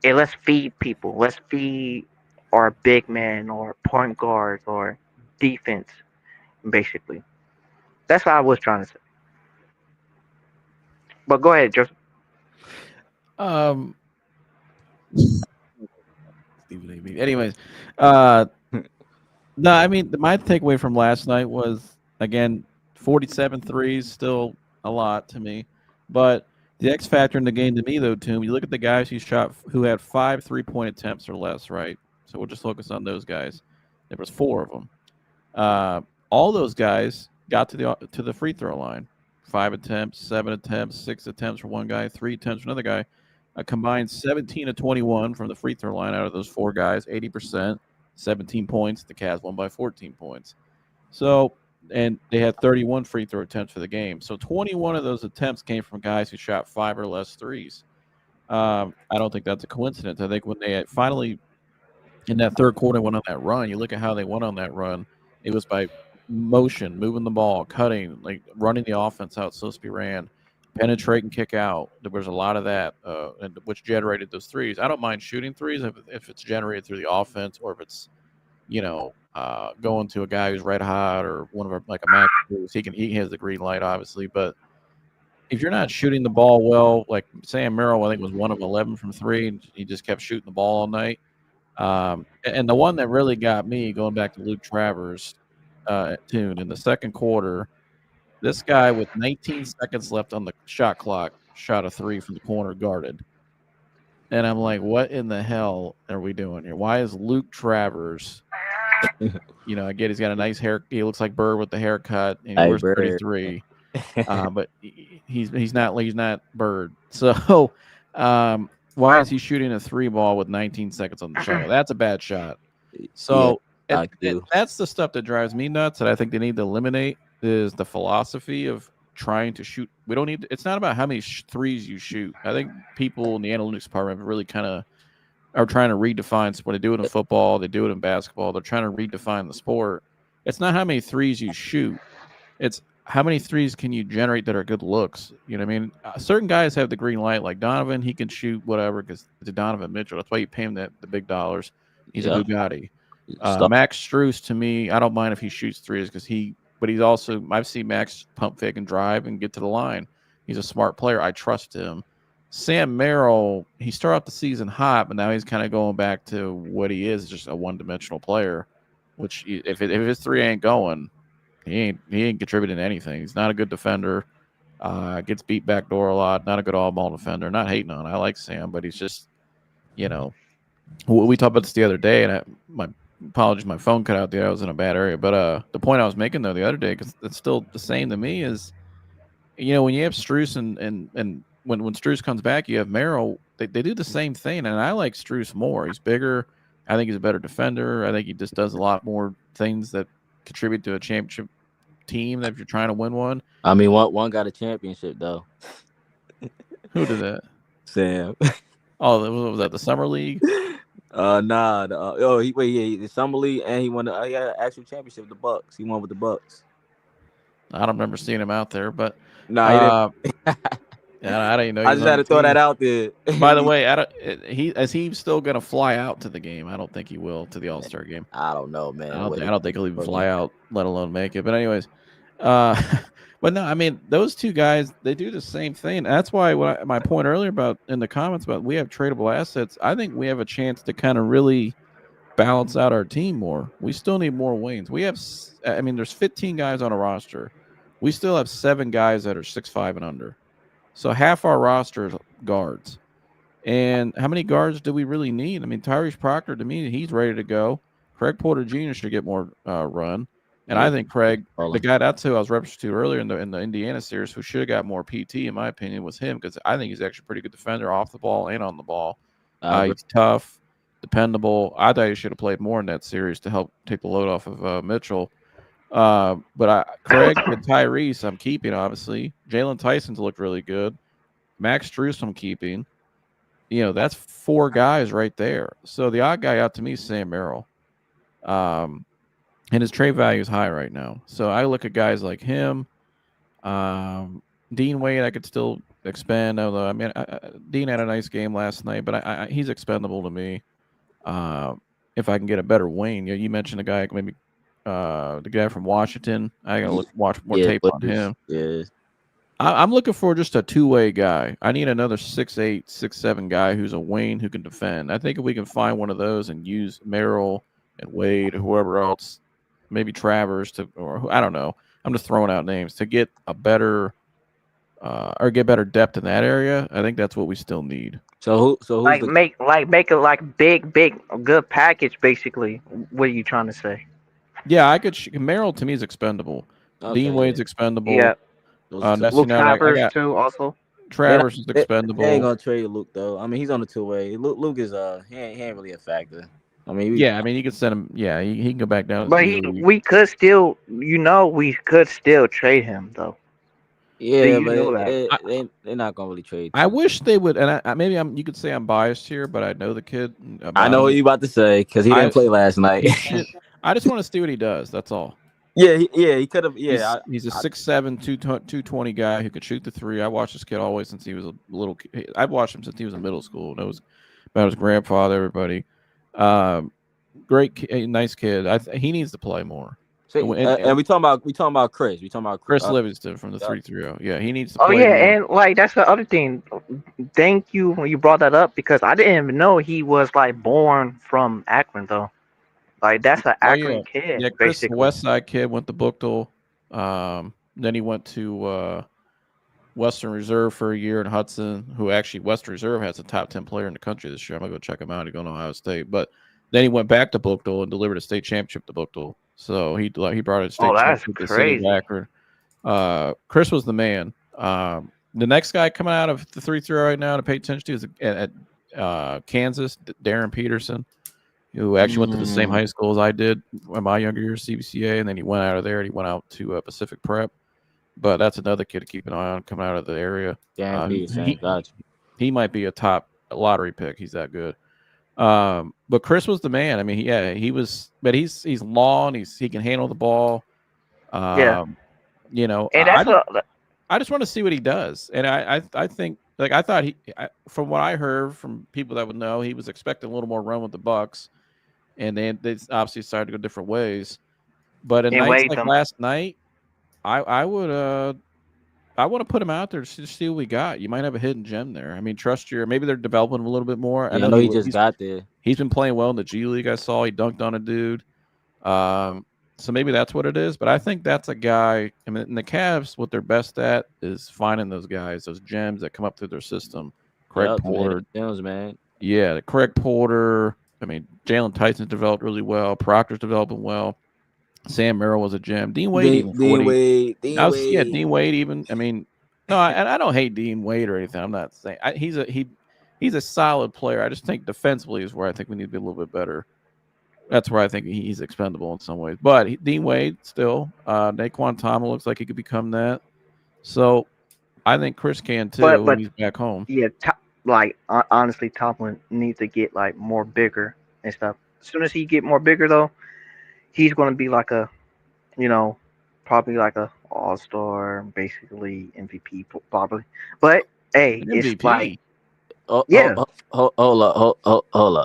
let's feed people. Let's feed our big man or point guards or defense basically. That's what I was trying to say. But go ahead, Joseph. Um. Anyways, no, I mean my takeaway from last night was again 47 threes, still a lot to me, but the X factor in the game to me though, Toom, you look at the guys who had 5 3-point attempts or less, right? So we'll just focus on those guys. There was 4 of them. All those guys got to the free throw line. 5 attempts, 7 attempts, 6 attempts for one guy, 3 attempts for another guy. A combined 17 of 21 from the free throw line out of those 4 guys, 80%, 17 points. The Cavs won by 14 points. So, and they had 31 free throw attempts for the game. So 21 of those attempts came from guys who shot 5 or less threes. I don't think that's a coincidence. I think when they finally, in that third quarter, went on that run, you look at how they went on that run, it was by motion, moving the ball, cutting, like running the offense how it's supposed to be ran, penetrate and kick out. There was a lot of that, which generated those threes. I don't mind shooting threes if it's generated through the offense or if it's, going to a guy who's red hot or one of our, like a Max. He has the green light, obviously. But if you're not shooting the ball well, like Sam Merill, I think was 1 of 11 from 3, and he just kept shooting the ball all night. And the one that really got me, going back to Luke Travers' tune in the second quarter, this guy with 19 seconds left on the shot clock shot a 3 from the corner guarded. And I'm like, what in the hell are we doing here? Why is Luke Travers? I get he's got a nice hair. He looks like Bird with the haircut, and he Hey, wears Bird. 33. But he's not Bird. So why is he shooting a 3 ball with 19 seconds on the shot? That's a bad shot. So that's the stuff that drives me nuts. That I think they need to eliminate is the philosophy of trying to shoot. We don't need. It's not about how many threes you shoot. I think people in the analytics department really kind of are trying to redefine what they do it in football. They do it in basketball. They're trying to redefine the sport. It's not how many threes you shoot. It's how many threes can you generate that are good looks. You know what I mean? Certain guys have the green light, like Donovan. He can shoot whatever because it's Donovan Mitchell. That's why you pay him the big dollars. He's a Bugatti. Max Strus, to me, I don't mind if he shoots threes but he's also, I've seen Max pump fake and drive and get to the line. He's a smart player. I trust him. Sam Merrill, he started out the season hot, but now he's kind of going back to what he is, just a one-dimensional player, which if his three ain't going, he ain't contributing to anything. He's not a good defender. Gets beat back door a lot. Not a good all-ball defender. Not hating on. I like Sam, but he's just, we talked about this the other day, and my apologies, my phone cut out. I was in a bad area, but the point I was making though the other day, because it's still the same to me, is when you have Strus and when Strus comes back, you have Merill. They do the same thing, and I like Strus more. He's bigger. I think he's a better defender. I think he just does a lot more things that contribute to a championship team. That if you're trying to win one, I mean, one got a championship though. Who did that? Sam. Oh, was that the summer league? Nah. The summer league, and he won. He had an actual championship with the Bucks. He won with the Bucks. I don't remember seeing him out there, but nah, he didn't. I didn't know. I just had to throw that out there. By the way, is he still going to fly out to the game? I don't think he will to the All-Star game. I don't know, man. I don't think he'll even fly out, let alone make it. But anyways, but no, I mean those two guys, they do the same thing. That's why my point earlier about in the comments about we have tradable assets. I think we have a chance to kind of really balance out our team more. We still need more wings. We have, there's 15 guys on a roster. We still have 7 guys that are 6'5" and under. So half our roster is guards. And how many guards do we really need? I mean, Tyrese Proctor, to me, he's ready to go. Craig Porter Jr. should get more run. And I think Craig, the guy that's who I was referencing to earlier in the Indiana series, who should have got more PT, in my opinion, was him, because I think he's actually a pretty good defender off the ball and on the ball. He's tough, dependable. I thought he should have played more in that series to help take the load off of Mitchell. But Craig and Tyrese, I'm keeping, obviously. Jalen Tyson's looked really good. Max Strus, I'm keeping. That's 4 guys right there. So the odd guy out to me is Sam Merrill. And his trade value is high right now. So I look at guys like him. Dean Wade, I could still expand. Although, Dean had a nice game last night, but he's expendable to me. If I can get a better wing. You mentioned a guy, maybe the guy from Washington. I got to watch more tape on him. Yeah. I'm looking for just a two-way guy. I need another 6'8", 6'7" guy who's a wing who can defend. I think if we can find one of those and use Merill and Wade or whoever else, maybe Travers or I don't know. I'm just throwing out names to get a better or get better depth in that area. I think that's what we still need. So make it big good package basically. What are you trying to say? Yeah, I could. Merrill to me is expendable. Okay, Dean Wade's expendable. Yeah. Luke Travers too, also. Travers is expendable. They ain't gonna trade Luke though. I mean, he's on the 2-way. Luke is he ain't really a factor. I mean, you can send him. Yeah, he can go back down. But we could still, trade him though. Yeah, but they're not gonna really trade. I wish they would, and you could say I'm biased here, but I know the kid. I know what you about to say because he didn't play last night. I just want to see what he does. That's all. Yeah, he could have. Yeah, he's a 6'7", 220 guy who could shoot the three. I watched this kid always since he was a little kid. I've watched him since he was in middle school. And it was about his grandfather, everybody. Great, nice kid. He needs to play more. And we talking about Chris. We talking about Chris Livingston from the 3-3-0. Yeah, he needs to play. Oh yeah, more. and that's the other thing. Thank you when you brought that up because I didn't even know he was born from Akron though. That's an Akron kid. Yeah, Chris, basically. West Side kid, went to Buchtel. Then he went to Western Reserve for a year in Hudson, who actually Western Reserve has a top 10 player in the country this year. I'm gonna go check him out. He's going to Ohio State, but then he went back to Bookdale and delivered a state championship to Bookdale. So he brought a state that's championship to City crazy. Akron. Chris was the man. The next guy coming out of the 3-3 right now to pay attention to is at Kansas, Darren Peterson, who actually went to the same high school as I did in my younger years, CBCA, and then he went out of there and he went out to Pacific Prep. But that's another kid to keep an eye on coming out of the area. Darren Peterson, gotcha. He might be a top lottery pick. He's that good. But Chris was the man. I mean, he was. But he's long. He can handle the ball. You know, And that's I just want to see what he does. And I think, like, I thought from what I heard from people that would know, he was expecting a little more run with the Bucks, and they obviously decided to go different ways. But in nights like last night, I would I want to put him out there to see what we got. You might have a hidden gem there. I mean, maybe they're developing him a little bit more. Yeah, I know he just got there. He's been playing well in the G League. I saw he dunked on a dude. So maybe that's what it is. But I think that's a guy. I mean, the Cavs, what they're best at is finding those guys, those gems that come up through their system. Craig Porter, gems, man. Yeah, Craig Porter. I mean, Jalen Tyson's developed really well. Proctor's developing well. Sam Merill was a gem. Dean Wade. Dean Wade. Dean Wade even. I mean, no, I don't hate Dean Wade or anything. I'm not saying he's a solid player. I just think defensively is where I think we need to be a little bit better. That's where I think he's expendable in some ways. But Dean Wade still. Naquan Thomas looks like he could become that. So I think Chris can too when he's back home. Yeah, honestly, Tomlin needs to get like more bigger and stuff. As soon as he get more bigger though, he's going to be like a, probably like a all-star, basically MVP probably. But hey, MVP. It's like, hold up,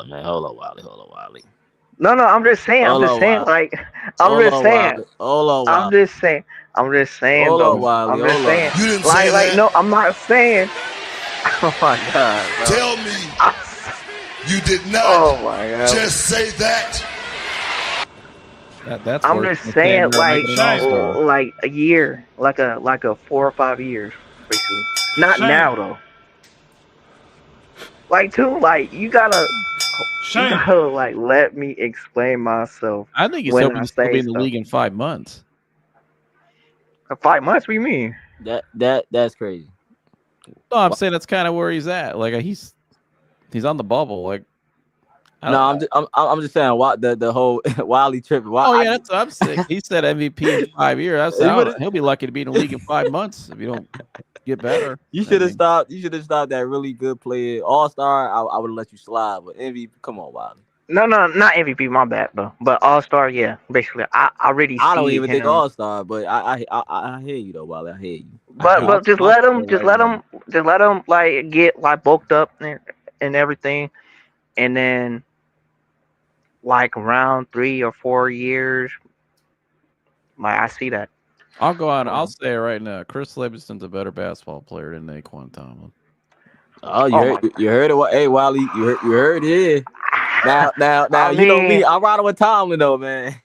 man. Hold up, Wiley. No, I'm just saying. I'm just saying. Though. You didn't say that. No, I'm not saying. Oh my God! Bro. Tell me you did not just say that. That's I'm just saying, like a year, like a 4 or 5 years, basically. Not now though. Like you gotta like let me explain myself. I think he's hoping to be in the league in 5 months. 5 months? What do you mean? That's crazy. No, I'm saying that's kind of where he's at. Like he's on the bubble. Like I'm just saying the whole Wiley trip. That's what I'm saying. He said MVP in 5 years. He'll be lucky to be in the league in 5 months if you don't get better. You should have stopped. You should have stopped that really good player. All-Star, I would have let you slide. But MVP, come on, Wiley. No, not MVP. My bad, though. But All-Star, yeah. Basically, I don't even think All-Star, but I hear you though, Wiley. I hear you. But just let him like get like bulked up and everything, and then like around 3 or 4 years, like I see that. I'll go on. I'll say it right now. Chris Livingston's a better basketball player than Naquan Tomlin. Oh, you heard it. Hey, Wiley, you heard it. Now, you know me. I'm riding with Tomlin though, man.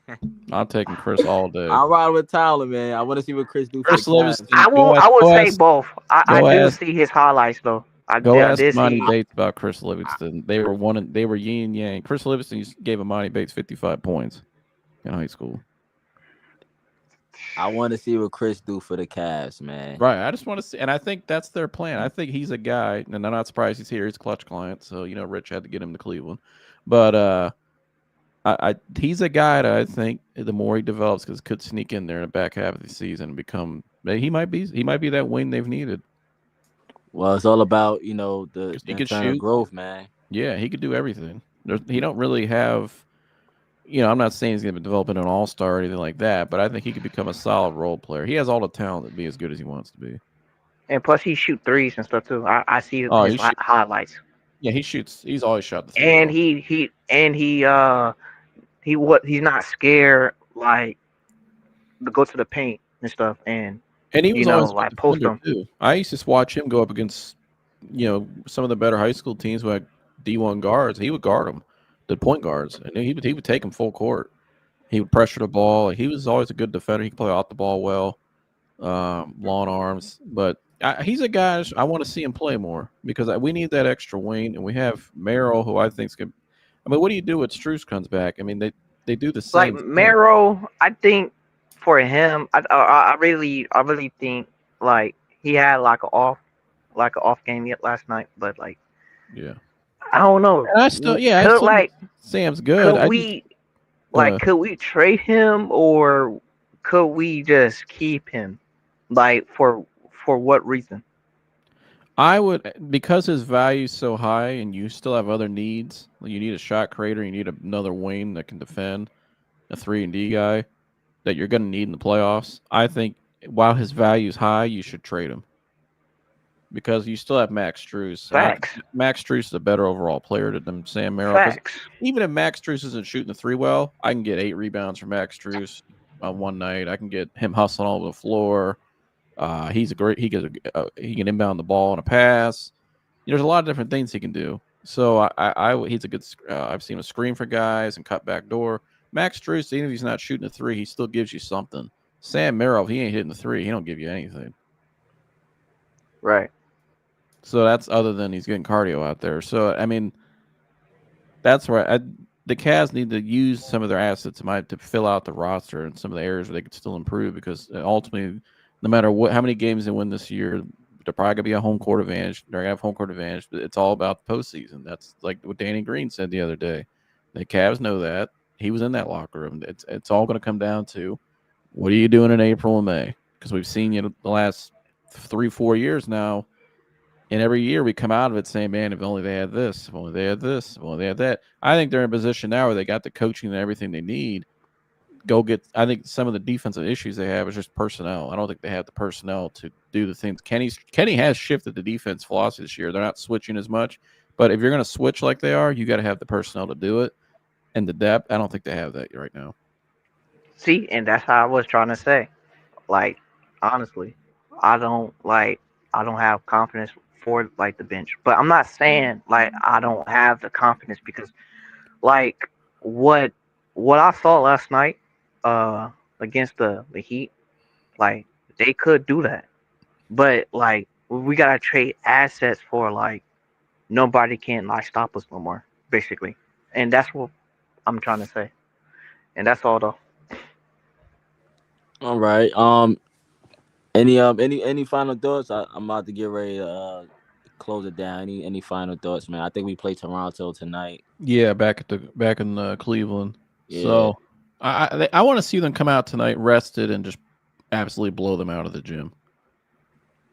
I'm taking Chris all day. I'm riding with Tomlin, man. I want to see what Chris do. Chris Livingston. I would say both. I do see his highlights though. Ask Monty Bates about Chris Livingston. They were yin and yang. Chris Livingston gave Monty Bates 55 points in high school. I want to see what Chris do for the Cavs, man. Right. I just want to see, and I think that's their plan. I think he's a guy, and I'm not surprised he's here. He's a Clutch client, so Rich had to get him to Cleveland. But he's a guy that I think the more he develops, because could sneak in there in the back half of the season and become. He might be that wing they've needed. Well, it's all about the internal growth, man. Yeah, he could do everything. He don't really have. I'm not saying he's going to be developing an all-star or anything like that, but I think he could become a solid role player. He has all the talent to be as good as he wants to be. And plus, he shoot threes and stuff too. I see his highlights. Yeah, he shoots. He's always shot the three. And he's not scared like to go to the paint and stuff. And he was always like post him too. I used to watch him go up against some of the better high school teams who had D1 guards. He would guard them. The point guards, and he would take him full court. He would pressure the ball. He was always a good defender. He could play off the ball well, long arms. But He's a guy I want to see him play more because we need that extra wing, and we have Merill, who I think's good. I mean, what do you do when Strus comes back? I mean, they do the Like same thing. Merill, I think for him, I really think like he had like an off game yet last night, but like Yeah, I don't know. and I still think Sam's good. Could could we trade him or could we just keep him? Like for what reason? I would, because his value's so high, and you still have other needs. You need a shot creator. You need another wing that can defend, a 3-and-D guy that you're going to need in the playoffs. I think while his value's high, you should trade him because you still have Max Strus. Facts. Max Strus is a better overall player than Sam Merrill. Facts. Even if Max Strus isn't shooting the 3 well, I can get 8 rebounds from Max Strus on one night. I can get him hustling all over the floor. He's a great. He can inbound the ball on a pass. There's a lot of different things he can do. So he's a good. I've seen him screen for guys and cut back door. Max Strus, even if he's not shooting the 3, he still gives you something. Sam Merrill, if he ain't hitting the 3, he don't give you anything. Right. So that's other than he's getting cardio out there. So I mean, that's where the Cavs need to use some of their assets to fill out the roster and some of the areas where they could still improve because ultimately, no matter how many games they win this year, they're probably gonna be a home court advantage. They're gonna have home court advantage, but it's all about the postseason. That's like what Danny Green said the other day. The Cavs know that. He was in that locker room. It's all gonna come down to what are you doing in April and May? Because we've seen you the last 3-4 years now. And every year we come out of it saying, man, if only they had this, if only they had this, if only they had that. I think they're in a position now where they got the coaching and everything they need. I think some of the defensive issues they have is just personnel. I don't think they have the personnel to do the things. Kenny has shifted the defense philosophy this year. They're not switching as much. But if you're going to switch like they are, you got to have the personnel to do it. And the depth, I don't think they have that right now. See, and that's how I was trying to say. Like, honestly, I don't have confidence for like the bench. But I'm not saying like I don't have the confidence because like what I saw last night against the Heat, like they could do that. But like we gotta trade assets for like nobody can like stop us no more, basically. And that's what I'm trying to say. And that's all though. All right. Any final thoughts? I'm about to get ready to close it down. Any final thoughts, man? I think we play Toronto tonight. Yeah, back in Cleveland. Yeah. So I want to see them come out tonight rested and just absolutely blow them out of the gym.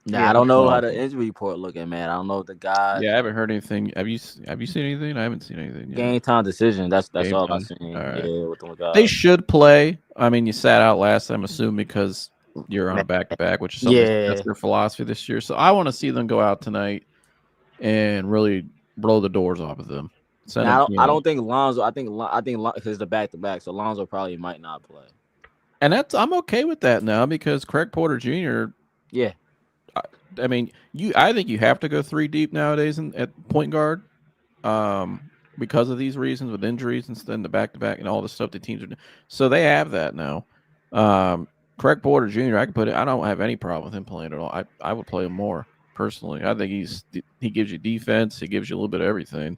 Nah, I don't know how the injury report looking, man. I don't know if the guys. Yeah, I haven't heard anything. Have you seen anything? I haven't seen anything yet. Game time decision. That's Game all time. I'm saying. All right. Yeah, with them guys. They should play. I mean, you sat out last time, assuming because you're on a back-to-back, which is something that's their philosophy this year. So I want to see them go out tonight and really blow the doors off of them. Now, I don't think Lonzo. I think because the back-to-back, so Lonzo probably might not play. And I'm okay with that now because Craig Porter Jr. Yeah. I mean, I think you have to go 3 deep nowadays at point guard, because of these reasons with injuries and then the back-to-back and all the stuff the teams are doing. So they have that now. Craig Porter Jr. I don't have any problem with him playing at all. I would play him more personally. I think he gives you defense. He gives you a little bit of everything.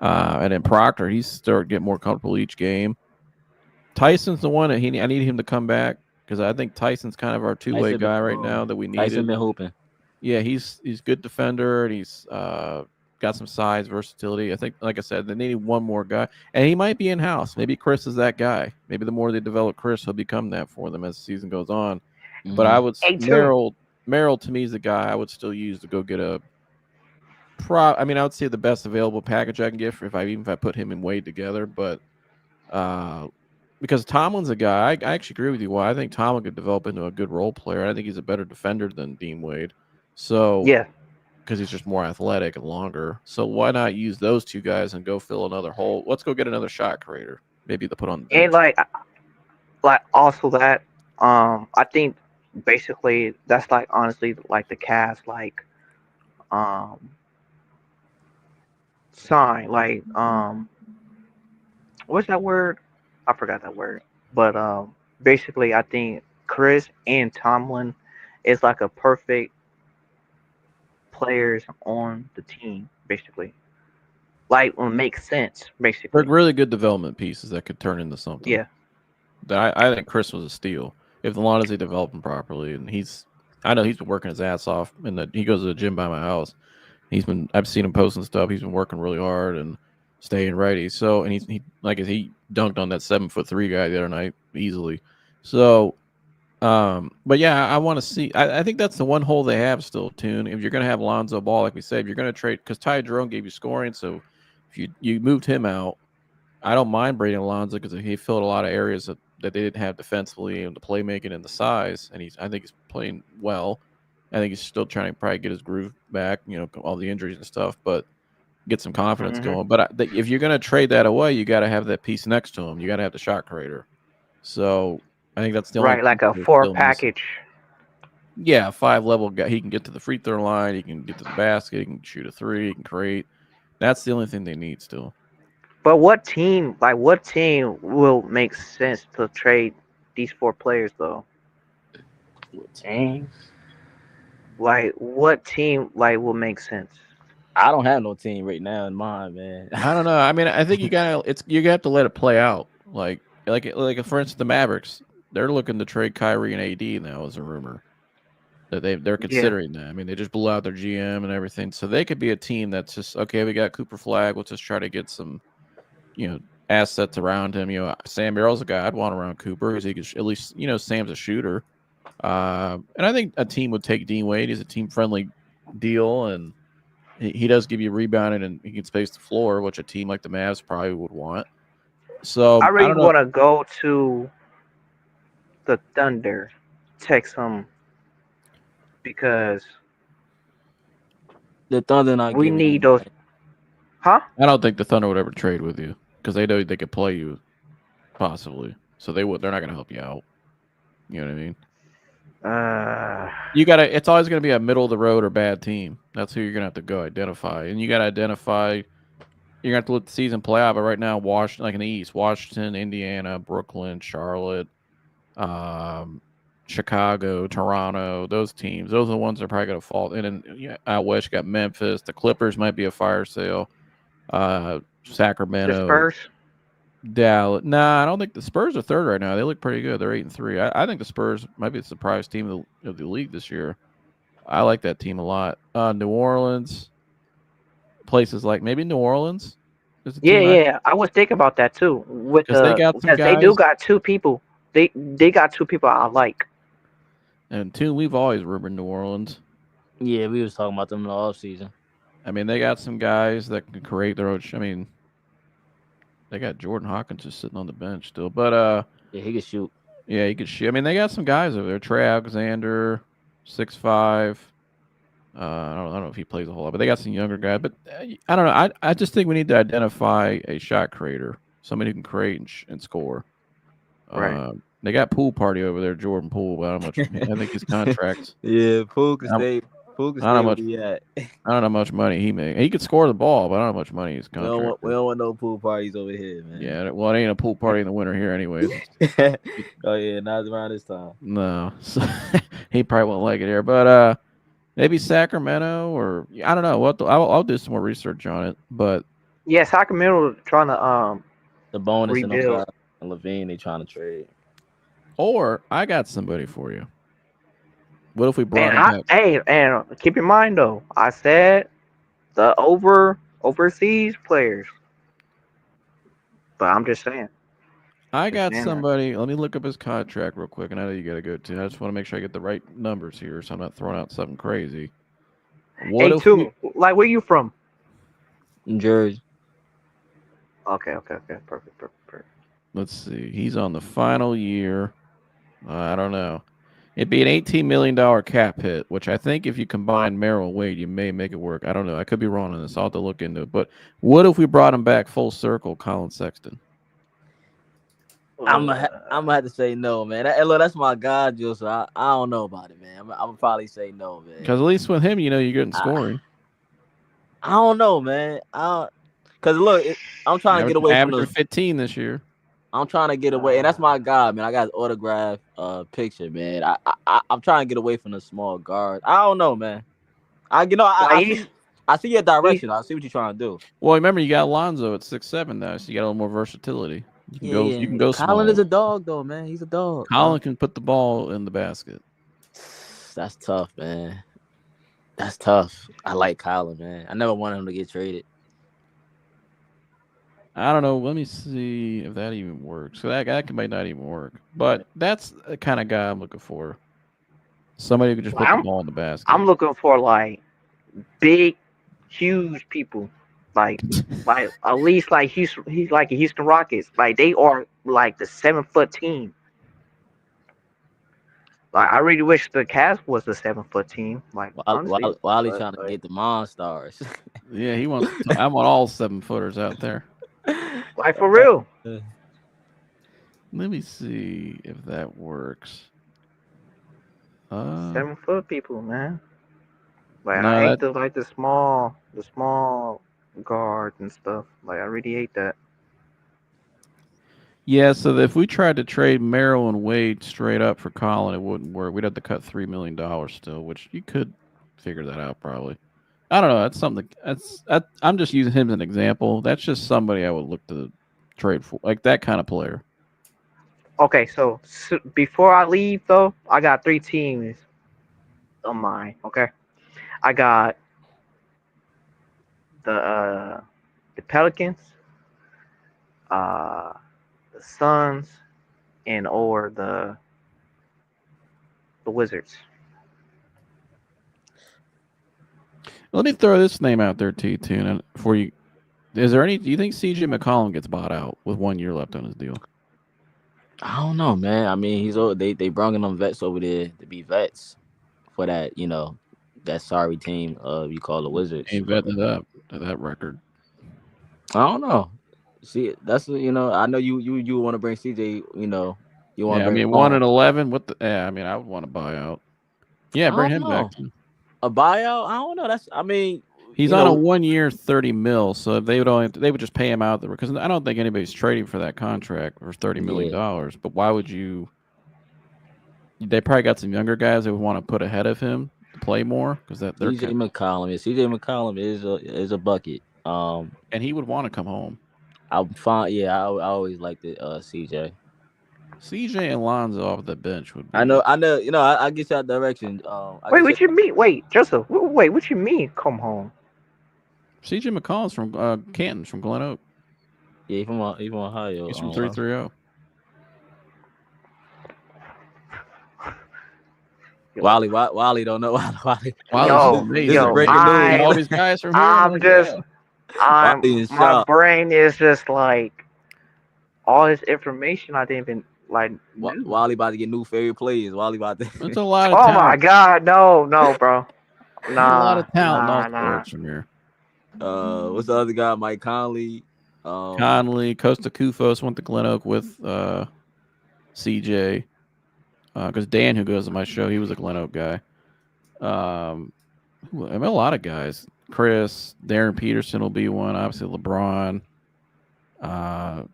And then Proctor, he's starting to get more comfortable each game. Tyson's the one that I need him to come back because I think Tyson's kind of our two-way guy right now that we need. Tyson been hooping. Yeah, he's good defender and he's got some size, versatility. I think, like I said, they need one more guy, and he might be in house. Maybe Chris is that guy. Maybe the more they develop Chris, he'll become that for them as the season goes on. Mm-hmm. But I would Merill to me is the guy I would still use to go get a. I would say the best available package I can get if I put him and Wade together, but because Tomlin's a guy, I actually agree with you. Why I think Tomlin could develop into a good role player. I think he's a better defender than Dean Wade. So yeah, because he's just more athletic and longer. So why not use those two guys and go fill another hole? Let's go get another shot creator. Maybe they'll put on the bench. And like also that I think basically that's like honestly like the Cavs like sign like what's that word? I forgot that word. But basically I think Chris and Tomlin is like a perfect players on the team, basically. Like, will make sense, They're basically. really good development pieces that could turn into something. Yeah. I think Chris was a steal if the Lonzo developed him properly, and I know he's been working his ass off, and he goes to the gym by my house. I've seen him posting stuff. He's been working really hard and staying ready. So, and he dunked on that 7'3" guy the other night easily. So, but yeah, I want to see. I think that's the one hole they have still, Tune. If you're going to have Lonzo Ball, like we said, if you're going to trade, because Ty Jerome gave you scoring, so if you moved him out, I don't mind Brady Alonzo because he filled a lot of areas that they didn't have defensively and the playmaking and the size, and I think he's playing well. I think he's still trying to probably get his groove back, all the injuries and stuff, but get some confidence going. But if you're going to trade that away, you got to have that piece next to him. You got to have the shot creator. So I think that's the only like a 4 package. Yeah, 5-level guy. He can get to the free throw line. He can get to the basket. He can shoot a 3. He can create. That's the only thing they need still. But what team will make sense to trade these 4 players though? What team? Like what team will make sense? I don't have no team right now in mind, man. I don't know. I mean, I think you have to let it play out. Like for instance, the Mavericks, they're looking to trade Kyrie and AD now, as a rumor that they're considering that. I mean, they just blew out their GM and everything, so they could be a team that's just okay. We got Cooper Flag. We'll just try to get some, assets around him. Sam Merrill's a guy I'd want around Cooper because he could at least, Sam's a shooter. And I think a team would take Dean Wade. He's a team-friendly deal, and he does give you rebounding and he can space the floor, which a team like the Mavs probably would want. So I really want to go to the Thunder, text them because the Thunder not. We need those. Huh? I don't think the Thunder would ever trade with you because they know they could play you, possibly. So they're not going to help you out. You know what I mean? It's always going to be a middle of the road or bad team. That's who you're going to have to go identify. And you got to identify, you're going to have to let the season play out. But right now, Washington, like in the East, Washington, Indiana, Brooklyn, Charlotte, Chicago, Toronto, those teams, those are the ones that are probably going to fall. And then out west, you got Memphis. The Clippers might be a fire sale. Sacramento. The Spurs? Dallas. Nah, I don't think the Spurs are third right now. They look pretty good. They're 8-3. I think the Spurs might be the surprise team of the league this year. I like that team a lot. New Orleans, places like maybe New Orleans. Yeah. I was thinking about that too. Because they do got 2 people. They got 2 people I like. And 2, we've always rumored New Orleans. Yeah, we was talking about them in the offseason. I mean, they got some guys that can create their own. I mean, they got Jordan Hawkins just sitting on the bench still, but yeah, he could shoot. Yeah, he could shoot. I mean, they got some guys over there. Trey Alexander, 6'5". I don't know if he plays a whole lot, but they got some younger guys. But I don't know. I just think we need to identify a shot creator, somebody who can create and score. Right. They got Poole Party over there, Jordan Poole. But I don't know much. I think his contracts. Yeah, Poole can stay. I don't know how much money he made. He could score the ball, but I don't know how much money his contract. We don't want no pool parties over here, man. Yeah, well, it ain't a pool party in the winter here, anyways. Oh yeah, not around this time. No, so he probably won't like it here. But maybe Sacramento, or I don't know. I'll do some more research on it. But yeah, Sacramento trying to the bonus rebuild. and Levine they trying to trade. Or I got somebody for you. What if we brought him back? Hey, and keep in mind though, I said the overseas players. But I'm just saying. I got somebody. Let me look up his contract real quick, and I know you got to go too. I just want to make sure I get the right numbers here, so I'm not throwing out something crazy. Like where you from? New Jersey. Okay. Perfect. Let's see. He's on the final year. I don't know. It'd be an $18 million cap hit, which I think if you combine Merill and Wade, you may make it work. I don't know. I could be wrong on this. I'll have to look into it. But what if we brought him back full circle, Colin Sexton? I'm gonna have to say no, man. That's my guy, Joe. So I don't know about it, man. I'm gonna probably say no, man. Because at least with him, you're getting scoring. I don't know, man. Because look, I'm trying to get away from the 15 this year. I'm trying to get away, and that's my guy, man. I got his autograph picture, man. I'm trying to get away from the small guard. I don't know, man. I see your direction. I see what you're trying to do. Well, remember you got Lonzo at 6'7" now, so you got a little more versatility. You can go. You can go small. Colin is a dog, though, man. He's a dog. Colin can put the ball in the basket. That's tough, man. That's tough. I like Colin, man. I never wanted him to get traded. I don't know. Let me see if that even works. So that might not even work. But that's the kind of guy I'm looking for. Somebody who can just put the ball in the basket. I'm looking for like big, huge people. Like at least like he's like the Houston Rockets. Like they are like the 7-foot team. Like I really wish the Cavs was the 7-foot team. Like honestly, Wally trying to get the Monstars. Yeah, he wants. I want all 7-footers out there. Like for real. Let me see if that works. 7-foot people, man. Like No, I hate the small guards and stuff. Like I really hate that. Yeah, so if we tried to trade Merill and Wade straight up for Colin, it wouldn't work. We'd have to cut $3 million still, which you could figure that out probably. I don't know. That's something. I'm just using him as an example. That's just somebody I would look to trade for, like that kind of player. Okay, so before I leave though, I got 3 teams on mine. Okay, I got the Pelicans, the Suns, and or the Wizards. Let me throw this name out there to you, Tuna. For you, is there any? Do you think CJ McCollum gets bought out with 1 year left on his deal? I don't know, man. I mean, they brought in them vets over there to be vets for that, that sorry team. You call the Wizards. Ain't vetting it up to that record. I don't know. See, that's I know you want to bring CJ. You want. Yeah, I mean 1-11. What the? Yeah, I mean I would want to buy out. Yeah, bring him back. A buyout? I don't know. He's on a 1 year, $30 million. So if they would just pay him out there because I don't think anybody's trading for that contract for $30 million. But why would you? They probably got some younger guys that would want to put ahead of him to play more because they're CJ McCollum is a bucket. And he would want to come home. I'm fine. Yeah, I always liked it. CJ and Lonzo off the bench would be. I know. I get that direction. Wait, what you mean? Wait, Joseph. Wait, what you mean? Come home. CJ McCollum's from Canton, from Glen Oak. Yeah, he's from Ohio. He's from 330. Wally don't know. Wally. All these guys from here. My brain is just like all this information I didn't even like. Wally about to get new favorite players. Wally about to. It's a lot of talent. My God, no, bro. A lot of talent from here. What's the other guy? Mike Conley. Costa Kufos went to Glen Oak with CJ. Because Dan, who goes to my show, he was a Glen Oak guy. I mean, a lot of guys. Chris, Darren Peterson will be one. Obviously, LeBron. But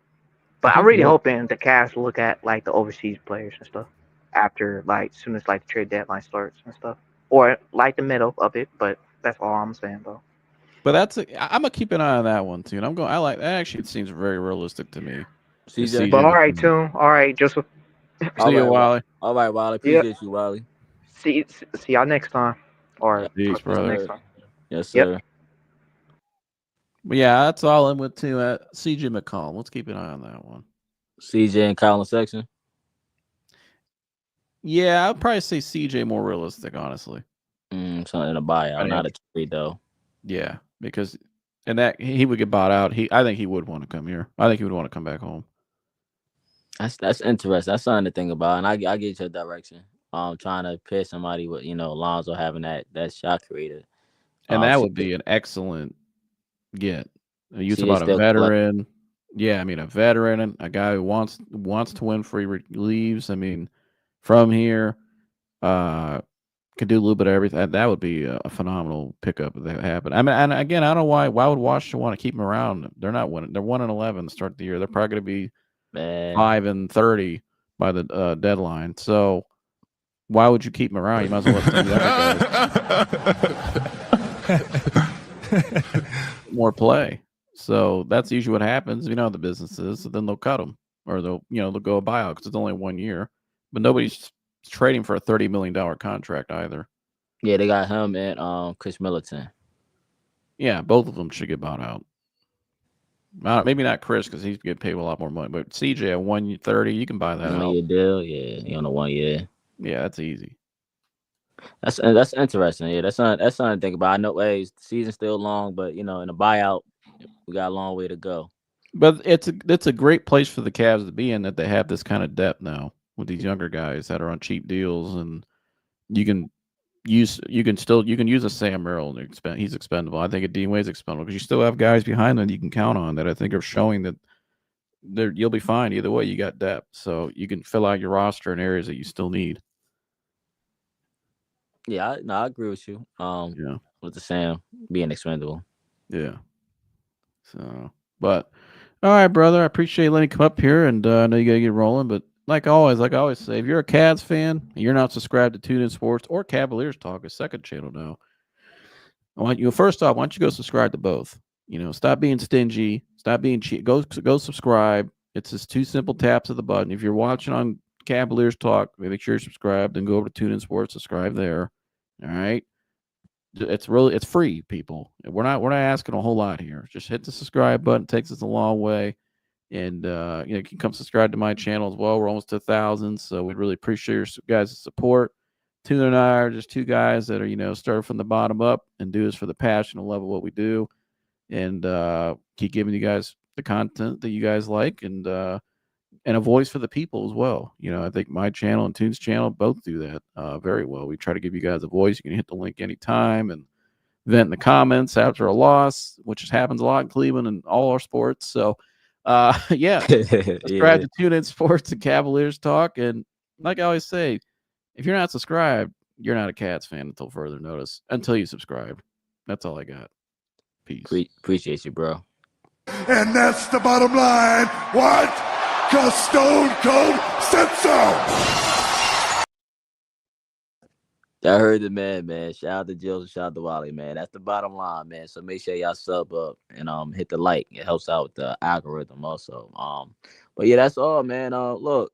I'm really hoping the Cavs will look at like the overseas players and stuff after like as soon as like the trade deadline starts and stuff, or like the middle of it. But that's all I'm saying though. But I'm gonna keep an eye on that one too. And I like that. Actually, it seems very realistic to me. CJ. But all right, Toon. All right, Joseph. See you, Wally. All right, Wally. Appreciate you, Wally. See y'all next time. Or peace, brother. Next time. Yes, sir. Yep. But yeah, that's all I'm with too. CJ McCollum. Let's keep an eye on that one. CJ and Colin section. Yeah, I'd probably say CJ more realistic, honestly. Something in a buyout, not a trade though. Yeah, because that he would get bought out. I think he would want to come here. I think he would want to come back home. That's interesting. That's something to think about, and I get your direction. Trying to pair somebody with Lonzo having that shot creator, and that would be an excellent get. You talk about a veteran. Yeah, I mean a veteran, a guy who wants to win before he leaves. I mean, from here, could do a little bit of everything. That would be a phenomenal pickup if that happened. I mean, and again, I don't know why would Washington want to keep him around? They're not winning. They're 1-11 to start the year. They're probably going to be 5-30 by the deadline. So why would you keep him around? You might as well let some of the other guys. more play. So that's usually what happens. You know how the business is. So then they'll cut them, or they'll go a buyout because it's only 1 year. But nobody's trading for a $30 million contract either. Yeah, they got him and Chris Middleton. Yeah, both of them should get bought out. Maybe not Chris because he's getting paid a lot more money, but CJ at 130, you can buy that out. 1 year deal, yeah, he on a 1 year. Yeah, that's easy. That's interesting. Yeah, that's something to think about. I know, hey, the season's still long, but in a buyout, we got a long way to go. But it's a great place for the Cavs to be in that they have this kind of depth now with these younger guys that are on cheap deals, and you can use a Sam Merill and he's expendable. I think a Dean Wade's expendable because you still have guys behind them you can count on that I think are showing that you'll be fine either way. You got depth, so you can fill out your roster in areas that you still need. Yeah, I agree with you. With the Sam being expendable. Yeah. So, but all right, brother. I appreciate you letting me come up here, and I know you gotta get rolling. But like I always say, if you're a Cavs fan and you're not subscribed to Tune In Sports or Cavaliers Talk, a second channel now, first off, why don't you go subscribe to both? Stop being stingy, stop being cheap. Go subscribe. It's just 2 simple taps of the button. If you're watching on Cavaliers Talk, make sure you're subscribed, and go over to Tune In Sports, subscribe there. All right. It's free, people. We're not asking a whole lot here. Just hit the subscribe button. It takes us a long way. And you can come subscribe to my channel as well. We're almost to 1,000, so we really appreciate your guys' support. Tuna and I are just 2 guys that are started from the bottom up and do this for the passion and love of what we do, and keep giving you guys the content that you guys like, and a voice for the people as well. I think my channel and Tune's channel both do that very well. We try to give you guys a voice. You can hit the link anytime and vent in the comments after a loss, which happens a lot in Cleveland and all our sports. So, subscribe to Tune In Sports and Cavaliers Talk. And like I always say, if you're not subscribed, you're not a Cats fan until further notice. Until you subscribe. That's all I got. Peace. Appreciate you, bro. And that's the bottom line. What? Because Stone Cold said so. I heard the man. Shout out to Joseph, shout out to Wally, man. That's the bottom line, man. So make sure y'all sub up and hit the like. It helps out with the algorithm also. But yeah, that's all, man. Look,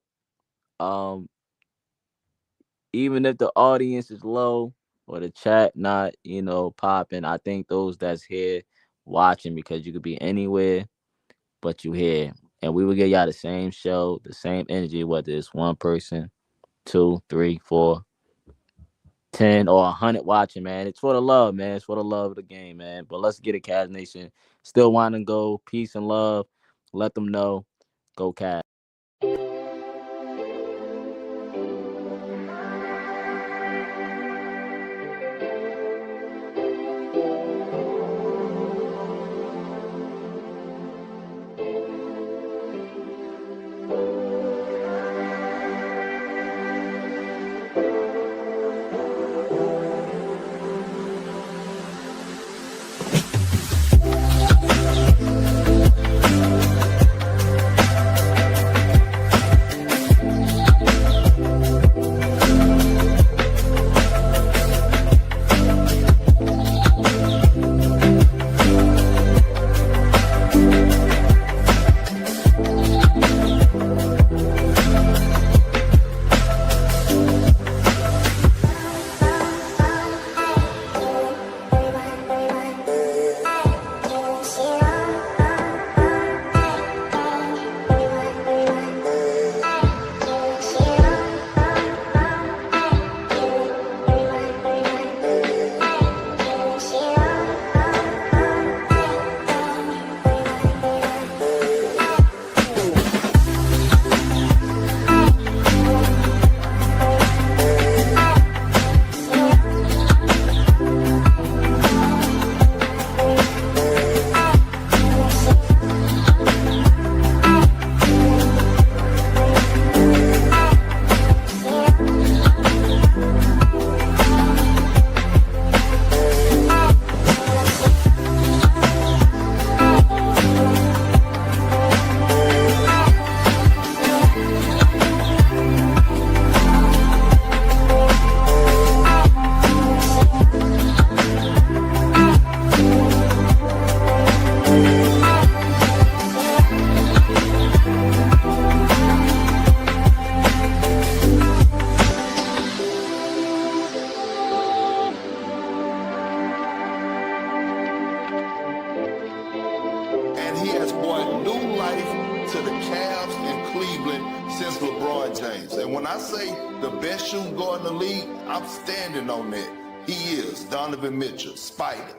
even if the audience is low or the chat not, popping, I think those that's here watching, because you could be anywhere but you here. And we will give y'all the same show, the same energy, whether it's 1 person, 2, 3, 4, 10, or 100 watching, man. It's for the love, man. It's for the love of the game, man. But let's get it, Cavs Nation. Still want to go. Peace and love. Let them know. Go Cavs. since LeBron James. And when I say the best shooting guard in the league, I'm standing on that. He is Donovan Mitchell, Spider.